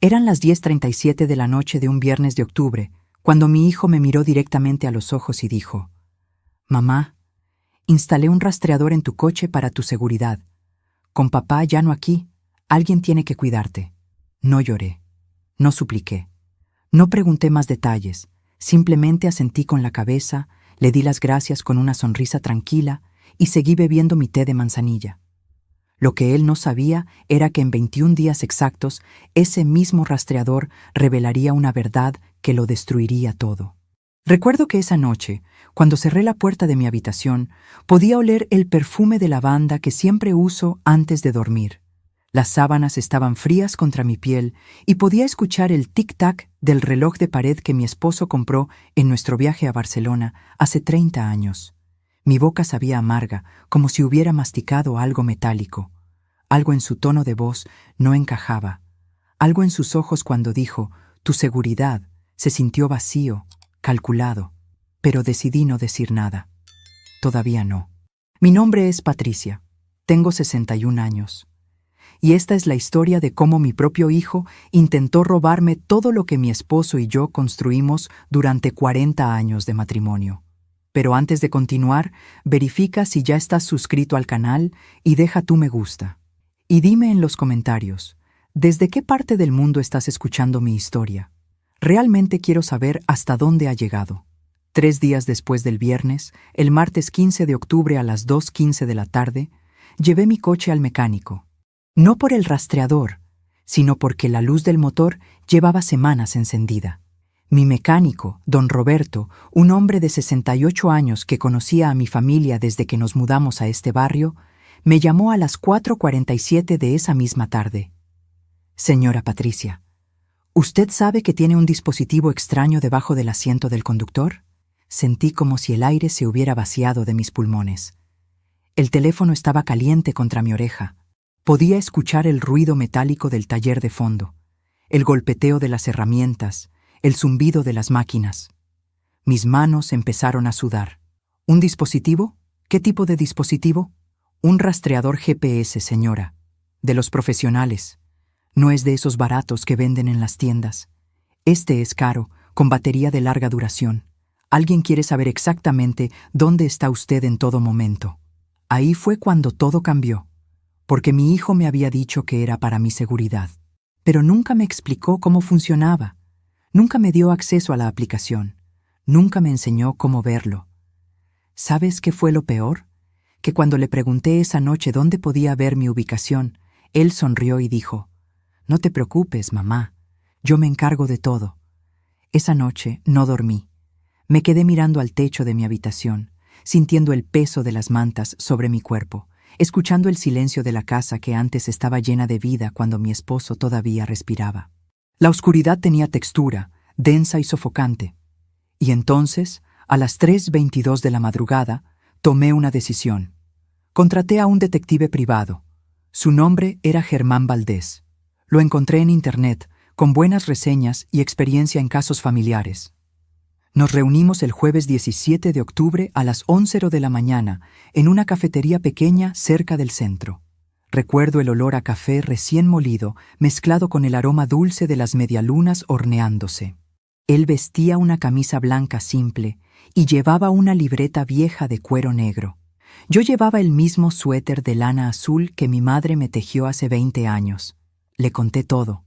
Eran las 10:37 de la noche de un viernes de octubre, cuando mi hijo me miró directamente a los ojos y dijo: «Mamá, instalé un rastreador en tu coche para tu seguridad. Con papá ya no aquí, alguien tiene que cuidarte». No lloré, no supliqué, no pregunté más detalles, simplemente asentí con la cabeza, le di las gracias con una sonrisa tranquila y seguí bebiendo mi té de manzanilla. Lo que él no sabía era que en 21 días exactos, ese mismo rastreador revelaría una verdad que lo destruiría todo. Recuerdo que esa noche, cuando cerré la puerta de mi habitación, podía oler el perfume de lavanda que siempre uso antes de dormir. Las sábanas estaban frías contra mi piel y podía escuchar el tic-tac del reloj de pared que mi esposo compró en nuestro viaje a Barcelona hace 30 años. Mi boca sabía amarga, como si hubiera masticado algo metálico. Algo en su tono de voz no encajaba. Algo en sus ojos cuando dijo «tu seguridad» se sintió vacío, calculado. Pero decidí no decir nada. Todavía no. Mi nombre es Patricia. Tengo 61 años. Y esta es la historia de cómo mi propio hijo intentó robarme todo lo que mi esposo y yo construimos durante 40 años de matrimonio. Pero antes de continuar, verifica si ya estás suscrito al canal y deja tu me gusta. Y dime en los comentarios, ¿desde qué parte del mundo estás escuchando mi historia? Realmente quiero saber hasta dónde ha llegado. 3 días después del viernes, el martes 15 de octubre a las 2:15 de la tarde, llevé mi coche al mecánico. No por el rastreador, sino porque la luz del motor llevaba semanas encendida. Mi mecánico, don Roberto, un hombre de 68 años que conocía a mi familia desde que nos mudamos a este barrio, me llamó a las 4:47 de esa misma tarde. «Señora Patricia, ¿usted sabe que tiene un dispositivo extraño debajo del asiento del conductor?» Sentí como si el aire se hubiera vaciado de mis pulmones. El teléfono estaba caliente contra mi oreja. Podía escuchar el ruido metálico del taller de fondo, el golpeteo de las herramientas, el zumbido de las máquinas. Mis manos empezaron a sudar. ¿Un dispositivo? ¿Qué tipo de dispositivo? Un rastreador GPS, señora. De los profesionales. No es de esos baratos que venden en las tiendas. Este es caro, con batería de larga duración. Alguien quiere saber exactamente dónde está usted en todo momento. Ahí fue cuando todo cambió, porque mi hijo me había dicho que era para mi seguridad. Pero nunca me explicó cómo funcionaba. Nunca me dio acceso a la aplicación. Nunca me enseñó cómo verlo. ¿Sabes qué fue lo peor? Que cuando le pregunté esa noche dónde podía ver mi ubicación, él sonrió y dijo: «No te preocupes, mamá. Yo me encargo de todo». Esa noche no dormí. Me quedé mirando al techo de mi habitación, sintiendo el peso de las mantas sobre mi cuerpo, escuchando el silencio de la casa que antes estaba llena de vida cuando mi esposo todavía respiraba. La oscuridad tenía textura, densa y sofocante. Y entonces, a las 3:22 de la madrugada, tomé una decisión. Contraté a un detective privado. Su nombre era Germán Valdés. Lo encontré en internet, con buenas reseñas y experiencia en casos familiares. Nos reunimos el jueves 17 de octubre a las 11 de la mañana en una cafetería pequeña cerca del centro. Recuerdo el olor a café recién molido mezclado con el aroma dulce de las medialunas horneándose. Él vestía una camisa blanca simple y llevaba una libreta vieja de cuero negro. Yo llevaba el mismo suéter de lana azul que mi madre me tejió hace 20 años. Le conté todo.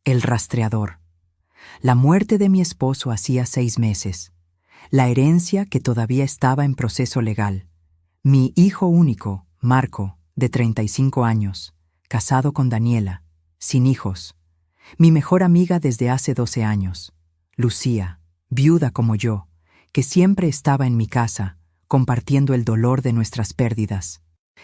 El rastreador. La muerte de mi esposo hacía 6 meses. La herencia que todavía estaba en proceso legal. Mi hijo único, Marco, de 35 años, casado con Daniela, sin hijos. Mi mejor amiga desde hace 12 años, Lucía, viuda como yo, que siempre estaba en mi casa, compartiendo el dolor de nuestras pérdidas.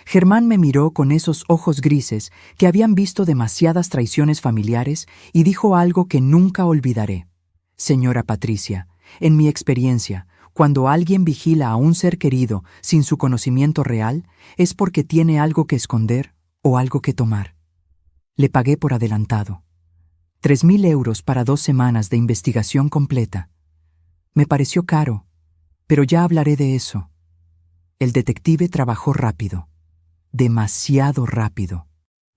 Germán me miró con esos ojos grises que habían visto demasiadas traiciones familiares y dijo algo que nunca olvidaré. «Señora Patricia, en mi experiencia, cuando alguien vigila a un ser querido sin su conocimiento real, es porque tiene algo que esconder o algo que tomar». Le pagué por adelantado. 3.000 euros para 2 semanas de investigación completa. Me pareció caro, pero ya hablaré de eso. El detective trabajó rápido. Demasiado rápido.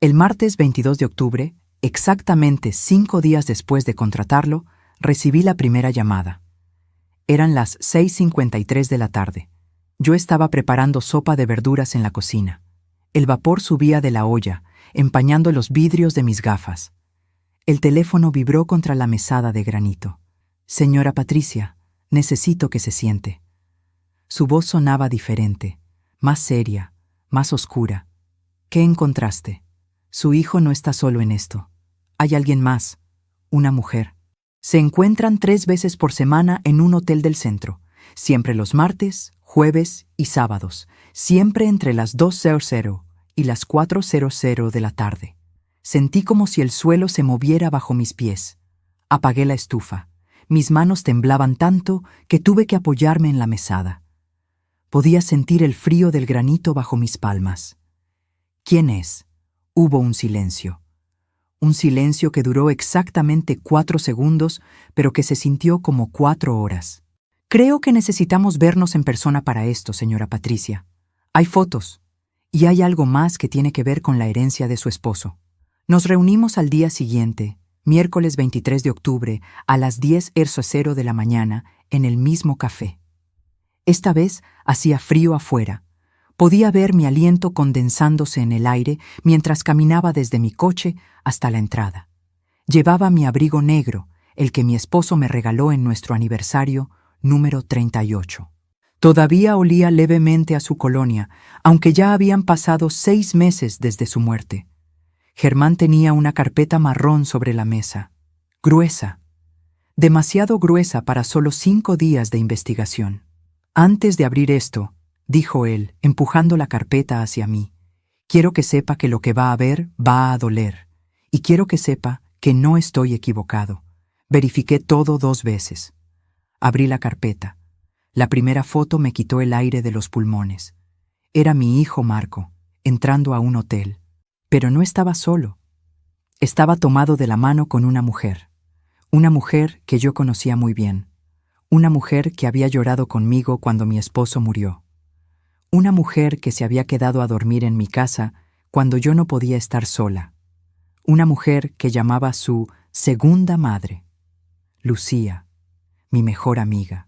El martes 22 de octubre, Exactamente 5 días después de contratarlo, recibí la primera llamada. Eran las 6:53 de la tarde. Yo estaba preparando sopa de verduras en la cocina. El vapor subía de la olla, empañando los vidrios de mis gafas. El teléfono vibró contra la mesada de granito. «Señora Patricia, necesito que se siente». Su voz sonaba diferente, más seria, más oscura. «¿Qué encontraste? Su hijo no está solo en esto. Hay alguien más, una mujer. Se encuentran 3 veces por semana en un hotel del centro, siempre los martes, jueves y sábados, siempre entre las 2:00 y las 4:00 de la tarde. Sentí como si el suelo se moviera bajo mis pies. Apagué la estufa. Mis manos temblaban tanto que tuve que apoyarme en la mesada. Podía sentir el frío del granito bajo mis palmas. «¿Quién es?». Hubo un silencio. Un silencio que duró exactamente 4 segundos, pero que se sintió como 4 horas. «Creo que necesitamos vernos en persona para esto, señora Patricia. Hay fotos. Y hay algo más que tiene que ver con la herencia de su esposo». Nos reunimos al día siguiente, miércoles 23 de octubre, a las 10:00 de la mañana, en el mismo café. Esta vez hacía frío afuera. Podía ver mi aliento condensándose en el aire mientras caminaba desde mi coche hasta la entrada. Llevaba mi abrigo negro, el que mi esposo me regaló en nuestro aniversario número 38. Todavía olía levemente a su colonia, aunque ya habían pasado 6 meses desde su muerte. Germán tenía una carpeta marrón sobre la mesa, gruesa, demasiado gruesa para solo 5 días de investigación. «Antes de abrir esto», dijo él, empujando la carpeta hacia mí, «quiero que sepa que lo que va a ver va a doler, y quiero que sepa que no estoy equivocado. Verifiqué todo 2 veces». Abrí la carpeta. La primera foto me quitó el aire de los pulmones. Era mi hijo Marco, entrando a un hotel. Pero no estaba solo. Estaba tomado de la mano con una mujer que yo conocía muy bien, una mujer que había llorado conmigo cuando mi esposo murió, una mujer que se había quedado a dormir en mi casa cuando yo no podía estar sola, una mujer que llamaba su segunda madre, Lucía, mi mejor amiga.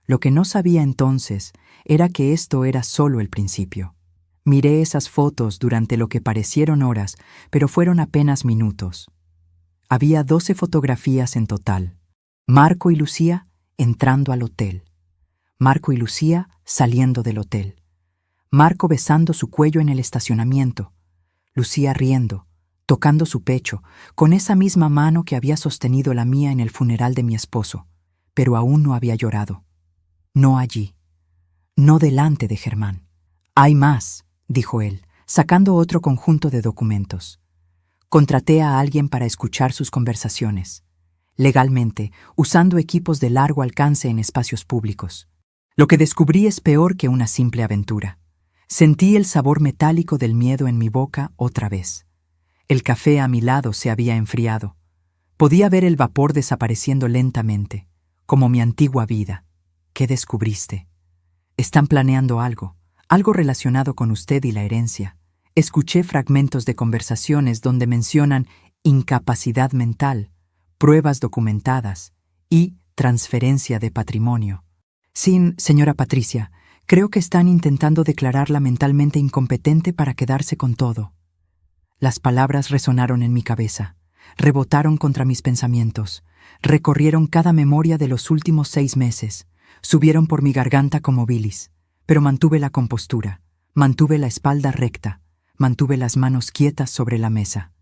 Lo que no sabía entonces era que esto era solo el principio. Miré esas fotos durante lo que parecieron horas, pero fueron apenas minutos. Había 12 fotografías en total. Marco y Lucía entrando al hotel. Marco y Lucía saliendo del hotel. Marco besando su cuello en el estacionamiento. Lucía riendo, tocando su pecho, con esa misma mano que había sostenido la mía en el funeral de mi esposo, pero aún no había llorado. No allí. No delante de Germán. «Hay más», dijo él, sacando otro conjunto de documentos. «Contraté a alguien para escuchar sus conversaciones, legalmente, usando equipos de largo alcance en espacios públicos. Lo que descubrí es peor que una simple aventura. Sentí el sabor metálico del miedo en mi boca otra vez. El café a mi lado se había enfriado. Podía ver el vapor desapareciendo lentamente, como mi antigua vida. ¿Qué descubriste? Están planeando algo relacionado con usted y la herencia. Escuché fragmentos de conversaciones donde mencionan incapacidad mental, pruebas documentadas y transferencia de patrimonio. Señora Patricia, creo que están intentando declararla mentalmente incompetente para quedarse con todo». Las palabras resonaron en mi cabeza, rebotaron contra mis pensamientos, recorrieron cada memoria de los últimos 6 meses, subieron por mi garganta como bilis. Pero mantuve la compostura, mantuve la espalda recta, mantuve las manos quietas sobre la mesa.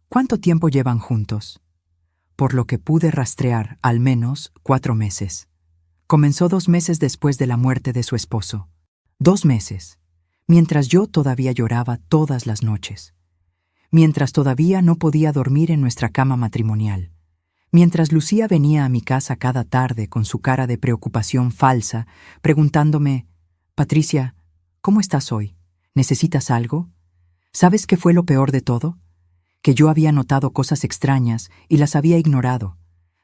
¿Cuánto tiempo llevan juntos? Por lo que pude rastrear, al menos 4 meses. Comenzó 2 meses después de la muerte de su esposo. 2 meses, mientras yo todavía lloraba todas las noches. Mientras todavía no podía dormir en nuestra cama matrimonial. Mientras Lucía venía a mi casa cada tarde con su cara de preocupación falsa, preguntándome: «Patricia, ¿cómo estás hoy? ¿Necesitas algo? ¿Sabes qué fue lo peor de todo? Que yo había notado cosas extrañas y las había ignorado.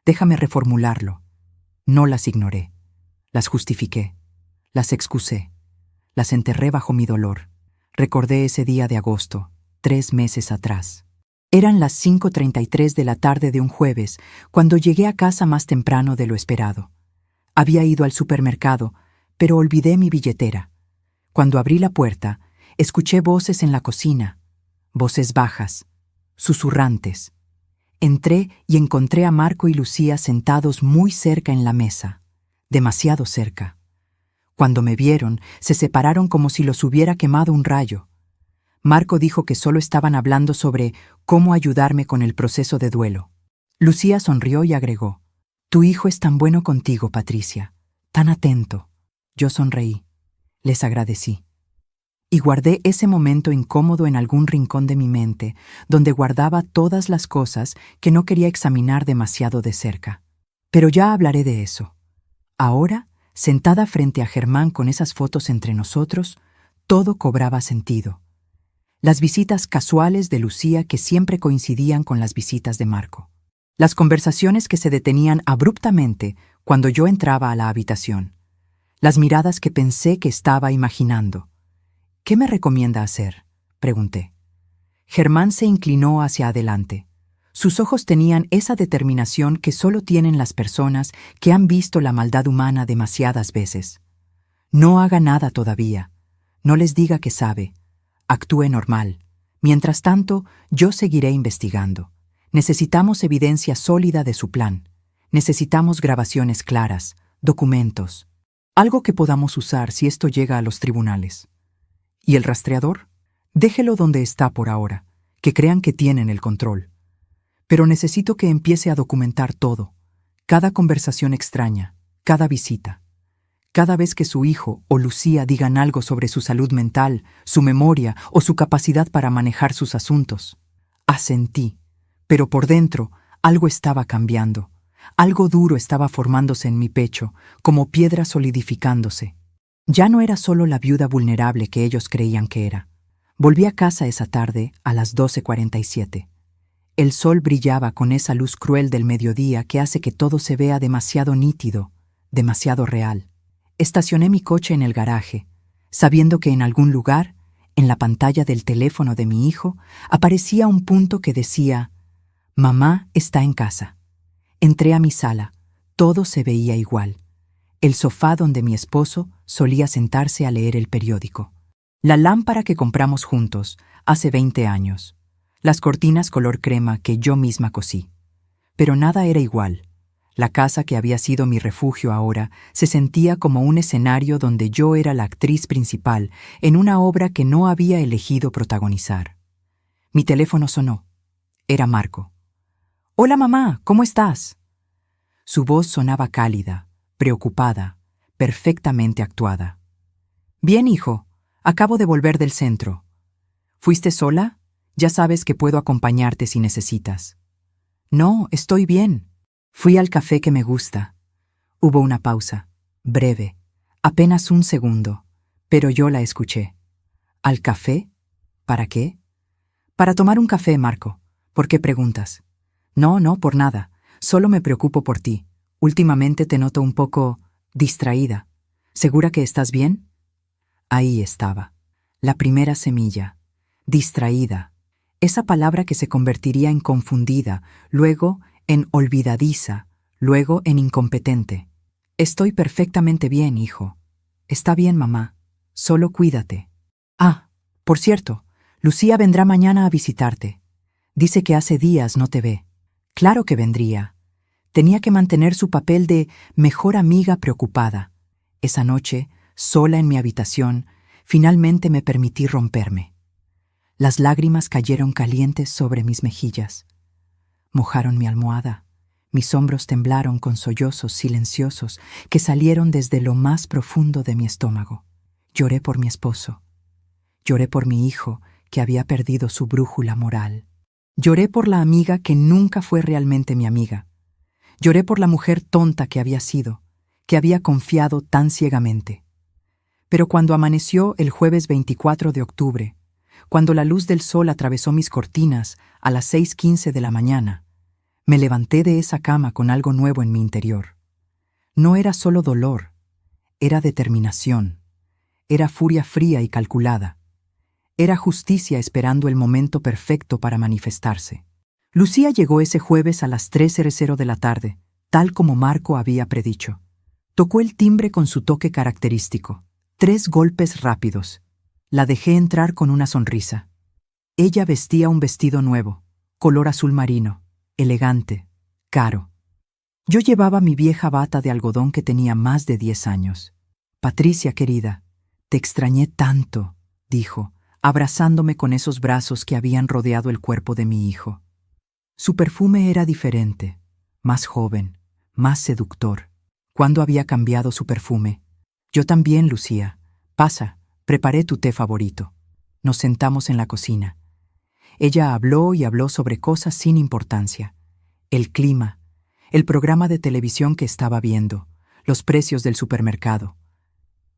Déjame reformularlo. No las ignoré. Las justifiqué. Las excusé. Las enterré bajo mi dolor. Recordé ese día de agosto, 3 meses atrás. Eran las 5:33 de la tarde de un jueves, cuando llegué a casa más temprano de lo esperado. Había ido al supermercado, pero olvidé mi billetera. Cuando abrí la puerta, escuché voces en la cocina, voces bajas, susurrantes. Entré y encontré a Marco y Lucía sentados muy cerca en la mesa, demasiado cerca. Cuando me vieron, se separaron como si los hubiera quemado un rayo. Marco dijo que solo estaban hablando sobre cómo ayudarme con el proceso de duelo. Lucía sonrió y agregó: «Tu hijo es tan bueno contigo, Patricia, tan atento». Yo sonreí. Les agradecí. Y guardé ese momento incómodo en algún rincón de mi mente, donde guardaba todas las cosas que no quería examinar demasiado de cerca. Pero ya hablaré de eso. Ahora, sentada frente a Germán con esas fotos entre nosotros, todo cobraba sentido. Las visitas casuales de Lucía que siempre coincidían con las visitas de Marco. Las conversaciones que se detenían abruptamente cuando yo entraba a la habitación. Las miradas que pensé que estaba imaginando. «¿Qué me recomienda hacer?», pregunté. Germán se inclinó hacia adelante. Sus ojos tenían esa determinación que solo tienen las personas que han visto la maldad humana demasiadas veces. «No haga nada todavía. No les diga que sabe. Actúe normal. Mientras tanto, yo seguiré investigando. Necesitamos evidencia sólida de su plan. Necesitamos grabaciones claras, documentos. Algo que podamos usar si esto llega a los tribunales». «¿Y el rastreador? Déjelo donde está por ahora, que crean que tienen el control. Pero necesito que empiece a documentar todo, cada conversación extraña, cada visita. Cada vez que su hijo o Lucía digan algo sobre su salud mental, su memoria o su capacidad para manejar sus asuntos». Asentí, pero por dentro algo estaba cambiando. Algo duro estaba formándose en mi pecho, como piedra solidificándose. Ya no era solo la viuda vulnerable que ellos creían que era. Volví a casa esa tarde a las 12:47. El sol brillaba con esa luz cruel del mediodía que hace que todo se vea demasiado nítido, demasiado real. Estacioné mi coche en el garaje, sabiendo que en algún lugar, en la pantalla del teléfono de mi hijo, aparecía un punto que decía: «Mamá está en casa». Entré a mi sala. Todo se veía igual. El sofá donde mi esposo solía sentarse a leer el periódico. La lámpara que compramos juntos hace 20 años. Las cortinas color crema que yo misma cosí. Pero nada era igual. La casa que había sido mi refugio ahora se sentía como un escenario donde yo era la actriz principal en una obra que no había elegido protagonizar. Mi teléfono sonó. Era Marco. «Hola mamá, ¿cómo estás?». Su voz sonaba cálida, preocupada, perfectamente actuada. «Bien, hijo. Acabo de volver del centro». «¿Fuiste sola? Ya sabes que puedo acompañarte si necesitas». «No, estoy bien. Fui al café que me gusta». Hubo una pausa, breve, apenas un segundo, pero yo la escuché. «¿Al café? ¿Para qué?». «Para tomar un café, Marco. ¿Por qué preguntas?». No, por nada. Solo me preocupo por ti. Últimamente te noto un poco distraída. ¿Segura que estás bien?». Ahí estaba. La primera semilla. Distraída. Esa palabra que se convertiría en confundida, luego en olvidadiza, luego en incompetente. «Estoy perfectamente bien, hijo». «Está bien, mamá. Solo cuídate». «Ah, por cierto, Lucía vendrá mañana a visitarte. Dice que hace días no te ve». Claro que vendría. Tenía que mantener su papel de mejor amiga preocupada. Esa noche, sola en mi habitación, finalmente me permití romperme. Las lágrimas cayeron calientes sobre mis mejillas. Mojaron mi almohada. Mis hombros temblaron con sollozos silenciosos que salieron desde lo más profundo de mi estómago. Lloré por mi esposo. Lloré por mi hijo, que había perdido su brújula moral. Lloré por la amiga que nunca fue realmente mi amiga. Lloré por la mujer tonta que había sido, que había confiado tan ciegamente. Pero cuando amaneció el jueves 24 de octubre, cuando la luz del sol atravesó mis cortinas a las 6:15 de la mañana, me levanté de esa cama con algo nuevo en mi interior. No era solo dolor, era determinación, era furia fría y calculada. Era justicia esperando el momento perfecto para manifestarse. Lucía llegó ese jueves a las 3:00 de la tarde, tal como Marco había predicho. Tocó el timbre con su toque característico. 3 golpes rápidos. La dejé entrar con una sonrisa. Ella vestía un vestido nuevo, color azul marino, elegante, caro. Yo llevaba mi vieja bata de algodón que tenía más de 10 años. «Patricia, querida, te extrañé tanto», dijo, abrazándome con esos brazos que habían rodeado el cuerpo de mi hijo. Su perfume era diferente, más joven, más seductor. ¿Cuándo había cambiado su perfume? Yo también, Lucía. Pasa, preparé tu té favorito. Nos sentamos en la cocina. Ella habló y habló sobre cosas sin importancia. El clima, el programa de televisión que estaba viendo, los precios del supermercado.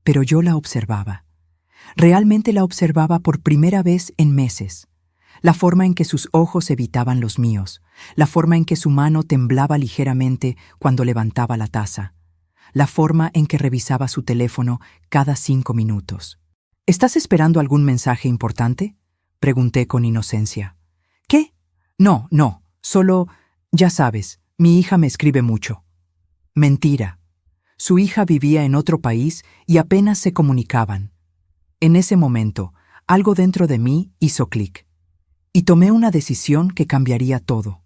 Pero yo la observaba. Realmente la observaba por primera vez en meses. La forma en que sus ojos evitaban los míos, la forma en que su mano temblaba ligeramente cuando levantaba la taza, la forma en que revisaba su teléfono cada 5 minutos. «¿Estás esperando algún mensaje importante?», pregunté con inocencia. «¿Qué? No, solo, ya sabes, mi hija me escribe mucho». Mentira. Su hija vivía en otro país y apenas se comunicaban. En ese momento, algo dentro de mí hizo clic. Y tomé una decisión que cambiaría todo.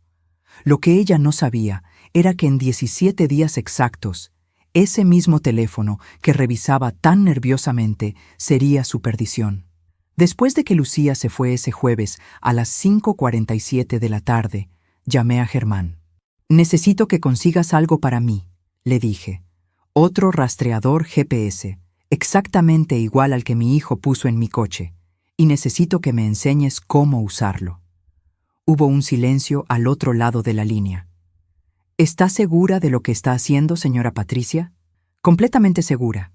Lo que ella no sabía era que en 17 días exactos, ese mismo teléfono que revisaba tan nerviosamente sería su perdición. Después de que Lucía se fue ese jueves a las 5:47 de la tarde, llamé a Germán. «Necesito que consigas algo para mí», le dije. «Otro rastreador GPS, exactamente igual al que mi hijo puso en mi coche, y necesito que me enseñes cómo usarlo». Hubo un silencio al otro lado de la línea. «¿Está segura de lo que está haciendo, señora Patricia?» «Completamente segura.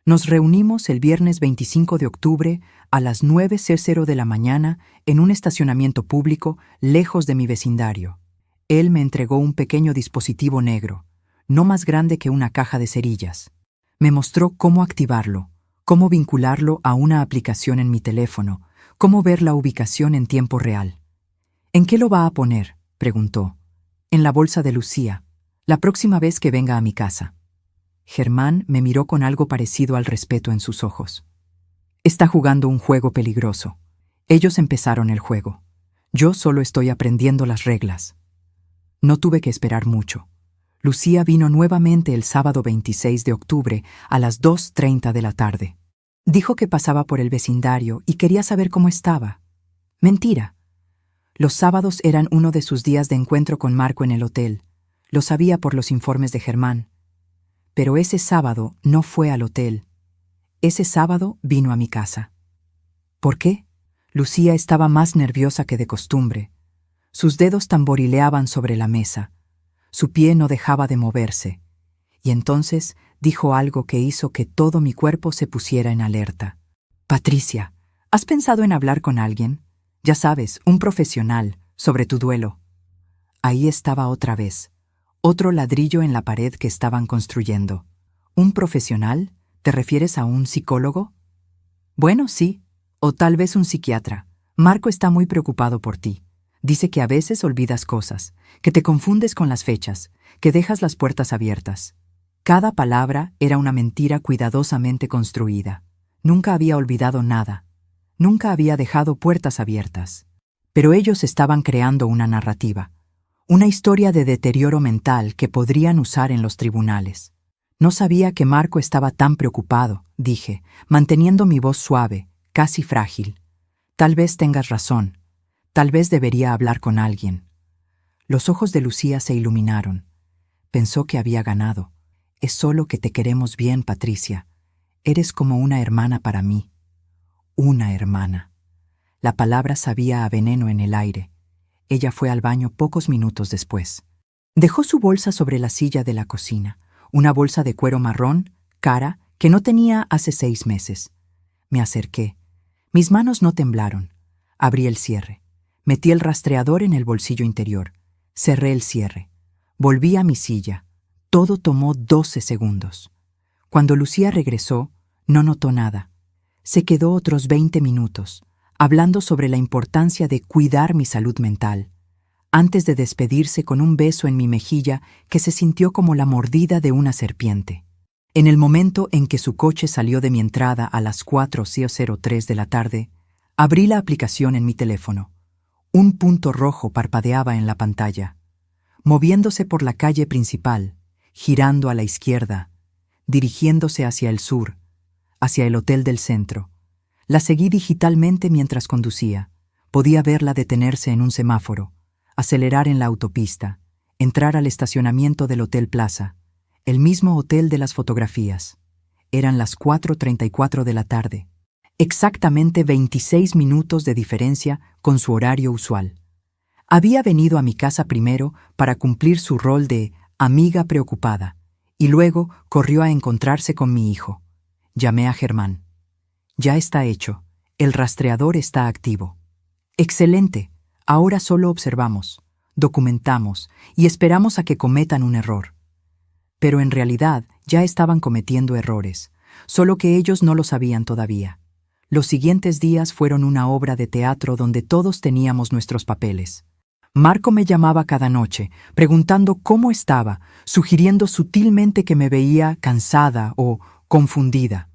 Nos reunimos el viernes 25 de octubre a las 9:00 de la mañana en un estacionamiento público lejos de mi vecindario. Él me entregó un pequeño dispositivo negro, no más grande que una caja de cerillas. Me mostró cómo activarlo, cómo vincularlo a una aplicación en mi teléfono, cómo ver la ubicación en tiempo real». «¿En qué lo va a poner?», preguntó. «En la bolsa de Lucía, la próxima vez que venga a mi casa». Germán me miró con algo parecido al respeto en sus ojos. «Está jugando un juego peligroso. Ellos empezaron el juego. Yo solo estoy aprendiendo las reglas». No tuve que esperar mucho. Lucía vino nuevamente el sábado 26 de octubre a las 2:30 de la tarde. Dijo que pasaba por el vecindario y quería saber cómo estaba. Mentira. Los sábados eran uno de sus días de encuentro con Marco en el hotel. Lo sabía por los informes de Germán. Pero ese sábado no fue al hotel. Ese sábado vino a mi casa. ¿Por qué? Lucía estaba más nerviosa que de costumbre. Sus dedos tamborileaban sobre la mesa. Su pie no dejaba de moverse. Y entonces dijo algo que hizo que todo mi cuerpo se pusiera en alerta. «Patricia, ¿has pensado en hablar con alguien? Ya sabes, un profesional, sobre tu duelo». Ahí estaba otra vez. Otro ladrillo en la pared que estaban construyendo. ¿Un profesional? ¿Te refieres a un psicólogo? Bueno, sí. O tal vez un psiquiatra. Marco está muy preocupado por ti. Dice que a veces olvidas cosas, que te confundes con las fechas, que dejas las puertas abiertas. Cada palabra era una mentira cuidadosamente construida. Nunca había olvidado nada. Nunca había dejado puertas abiertas. Pero ellos estaban creando una narrativa. Una historia de deterioro mental que podrían usar en los tribunales. No sabía que Marco estaba tan preocupado, dije, manteniendo mi voz suave, casi frágil. Tal vez tengas razón. Tal vez debería hablar con alguien. Los ojos de Lucía se iluminaron. Pensó que había ganado. «Es solo que te queremos bien, Patricia. Eres como una hermana para mí». Una hermana. La palabra sabía a veneno en el aire. Ella fue al baño pocos minutos después. Dejó su bolsa sobre la silla de la cocina, una bolsa de cuero marrón, cara, que no tenía hace 6 meses. Me acerqué. Mis manos no temblaron. Abrí el cierre. Metí el rastreador en el bolsillo interior. Cerré el cierre. Volví a mi silla. Todo tomó 12 segundos. Cuando Lucía regresó, no notó nada. Se quedó otros 20 minutos, hablando sobre la importancia de cuidar mi salud mental, antes de despedirse con un beso en mi mejilla que se sintió como la mordida de una serpiente. En el momento en que su coche salió de mi entrada a las 4:03 de la tarde, abrí la aplicación en mi teléfono. Un punto rojo parpadeaba en la pantalla. Moviéndose por la calle principal, girando a la izquierda, dirigiéndose hacia el sur, hacia el hotel del centro. La seguí digitalmente mientras conducía. Podía verla detenerse en un semáforo, acelerar en la autopista, entrar al estacionamiento del Hotel Plaza, el mismo hotel de las fotografías. Eran las 4:34 de la tarde. Exactamente 26 minutos de diferencia con su horario usual. Había venido a mi casa primero para cumplir su rol de amiga preocupada, y luego corrió a encontrarse con mi hijo. Llamé a Germán. Ya está hecho. El rastreador está activo. Excelente. Ahora solo observamos, documentamos y esperamos a que cometan un error. Pero en realidad ya estaban cometiendo errores, solo que ellos no lo sabían todavía. Los siguientes días fueron una obra de teatro donde todos teníamos nuestros papeles. Marco me llamaba cada noche, preguntando cómo estaba, sugiriendo sutilmente que me veía cansada o confundida.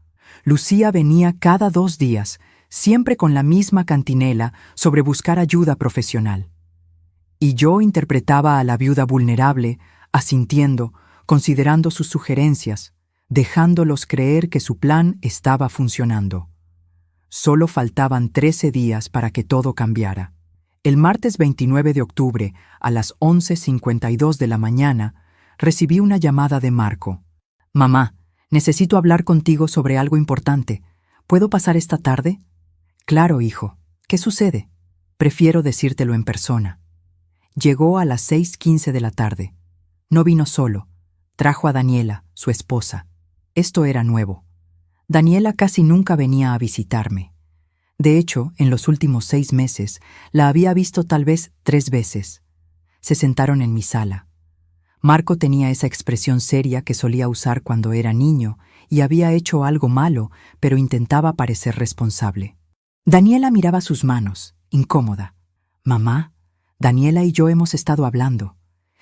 Lucía venía cada 2 días, siempre con la misma cantinela sobre buscar ayuda profesional. Y yo interpretaba a la viuda vulnerable, asintiendo, considerando sus sugerencias, dejándolos creer que su plan estaba funcionando. Solo faltaban 13 días para que todo cambiara. El martes 29 de octubre, a las 11:52 de la mañana, recibí una llamada de Marco. «Mamá, necesito hablar contigo sobre algo importante. ¿Puedo pasar esta tarde?» «Claro, hijo. ¿Qué sucede?» «Prefiero decírtelo en persona». Llegó a las 6:15 de la tarde. No vino solo. Trajo a Daniela, su esposa. Esto era nuevo. Daniela casi nunca venía a visitarme. De hecho, en los últimos 6 meses, la había visto tal vez 3 veces. Se sentaron en mi sala. Marco tenía esa expresión seria que solía usar cuando era niño y había hecho algo malo, pero intentaba parecer responsable. Daniela miraba sus manos, incómoda. «Mamá, Daniela y yo hemos estado hablando.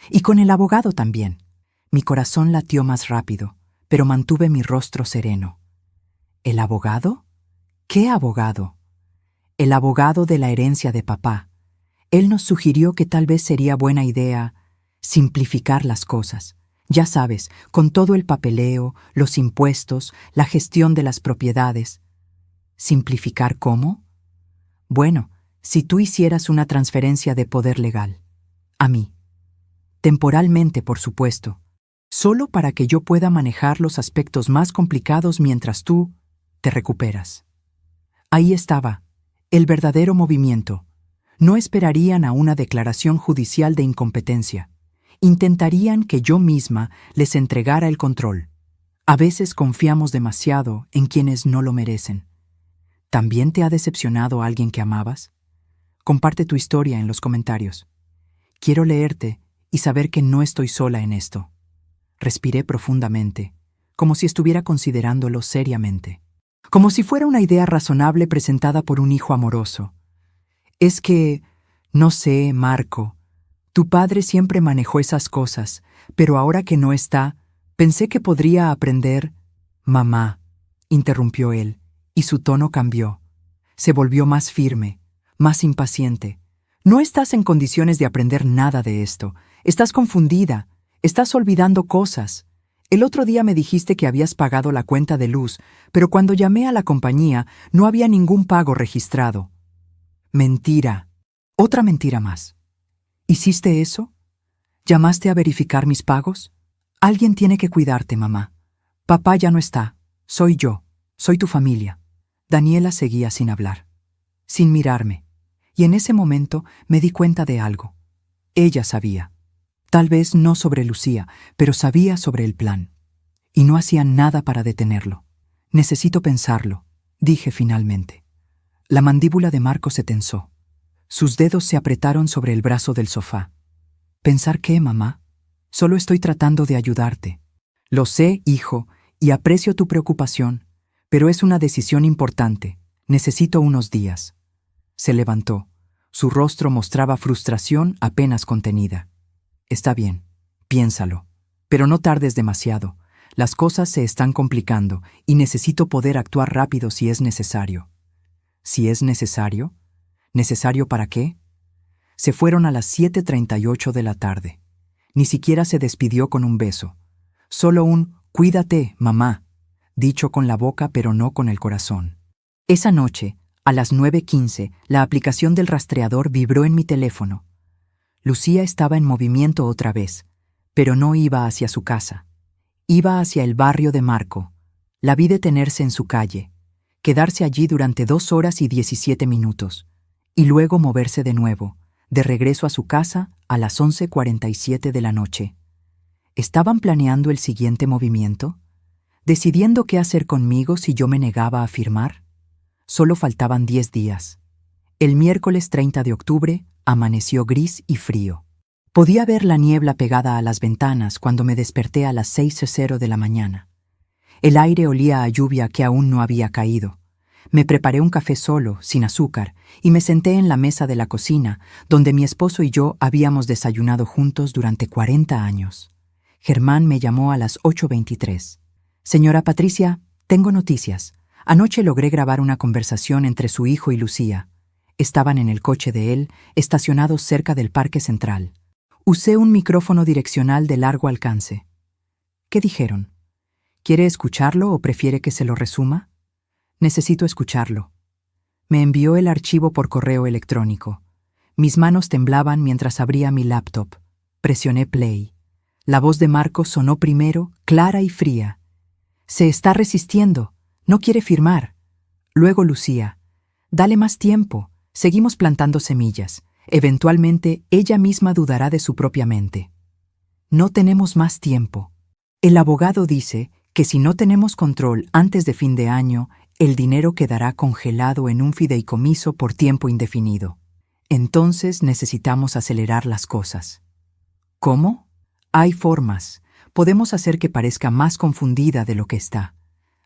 Y con el abogado también». Mi corazón latió más rápido, pero mantuve mi rostro sereno. ¿El abogado? ¿Qué abogado? El abogado de la herencia de papá. Él nos sugirió que tal vez sería buena idea simplificar las cosas. Ya sabes, con todo el papeleo, los impuestos, la gestión de las propiedades. ¿Simplificar cómo? Bueno, si tú hicieras una transferencia de poder legal. A mí. Temporalmente, por supuesto. Solo para que yo pueda manejar los aspectos más complicados mientras tú te recuperas. Ahí estaba, el verdadero movimiento. No esperarían a una declaración judicial de incompetencia. Intentarían que yo misma les entregara el control. A veces confiamos demasiado en quienes no lo merecen. ¿También te ha decepcionado alguien que amabas? Comparte tu historia en los comentarios. Quiero leerte y saber que no estoy sola en esto. Respiré profundamente, como si estuviera considerándolo seriamente. Como si fuera una idea razonable presentada por un hijo amoroso. Es que, no sé, Marco, tu padre siempre manejó esas cosas, pero ahora que no está, pensé que podría aprender. Mamá, interrumpió él, y su tono cambió. Se volvió más firme, más impaciente. No estás en condiciones de aprender nada de esto. Estás confundida. Estás olvidando cosas. El otro día me dijiste que habías pagado la cuenta de luz, pero cuando llamé a la compañía no había ningún pago registrado. Mentira. Otra mentira más. ¿Hiciste eso? ¿Llamaste a verificar mis pagos? Alguien tiene que cuidarte, mamá. Papá ya no está. Soy yo. Soy tu familia. Daniela seguía sin hablar, sin mirarme, y en ese momento me di cuenta de algo. Ella sabía. Tal vez no sobre Lucía, pero sabía sobre el plan. Y no hacía nada para detenerlo. Necesito pensarlo, dije finalmente. La mandíbula de Marco se tensó. Sus dedos se apretaron sobre el brazo del sofá. ¿Pensar qué, mamá? Solo estoy tratando de ayudarte. Lo sé, hijo, y aprecio tu preocupación, pero es una decisión importante. Necesito unos días. Se levantó. Su rostro mostraba frustración apenas contenida. Está bien, piénsalo, pero no tardes demasiado. Las cosas se están complicando y necesito poder actuar rápido si es necesario. ¿Si es necesario? ¿Necesario para qué? Se fueron a las 7:38 de la tarde. Ni siquiera se despidió con un beso. Solo un «Cuídate, mamá», dicho con la boca pero no con el corazón. Esa noche, a las 9:15, la aplicación del rastreador vibró en mi teléfono. Lucía estaba en movimiento otra vez, pero no iba hacia su casa. Iba hacia el barrio de Marco. La vi detenerse en su calle, quedarse allí durante 2 horas y 17 minutos, y luego moverse de nuevo, de regreso a su casa a las 11:47 de la noche. ¿Estaban planeando el siguiente movimiento? ¿Decidiendo qué hacer conmigo si yo me negaba a firmar? Solo faltaban 10 días. El miércoles 30 de octubre amaneció gris y frío. Podía ver la niebla pegada a las ventanas cuando me desperté a las 6:00 de la mañana. El aire olía a lluvia que aún no había caído. Me preparé un café solo, sin azúcar, y me senté en la mesa de la cocina, donde mi esposo y yo habíamos desayunado juntos durante 40 años. Germán me llamó a las 8:23. «Señora Patricia, tengo noticias. Anoche logré grabar una conversación entre su hijo y Lucía. Estaban en el coche de él, estacionados cerca del Parque Central. Usé un micrófono direccional de largo alcance. ¿Qué dijeron? ¿Quiere escucharlo o prefiere que se lo resuma? Necesito escucharlo». Me envió el archivo por correo electrónico. Mis manos temblaban mientras abría mi laptop. Presioné play. La voz de Marco sonó primero, clara y fría. «Se está resistiendo. No quiere firmar». Luego Lucía. «Dale más tiempo. Seguimos plantando semillas. Eventualmente, ella misma dudará de su propia mente». No tenemos más tiempo. El abogado dice que si no tenemos control antes de fin de año, el dinero quedará congelado en un fideicomiso por tiempo indefinido. Entonces necesitamos acelerar las cosas. ¿Cómo? Hay formas. Podemos hacer que parezca más confundida de lo que está.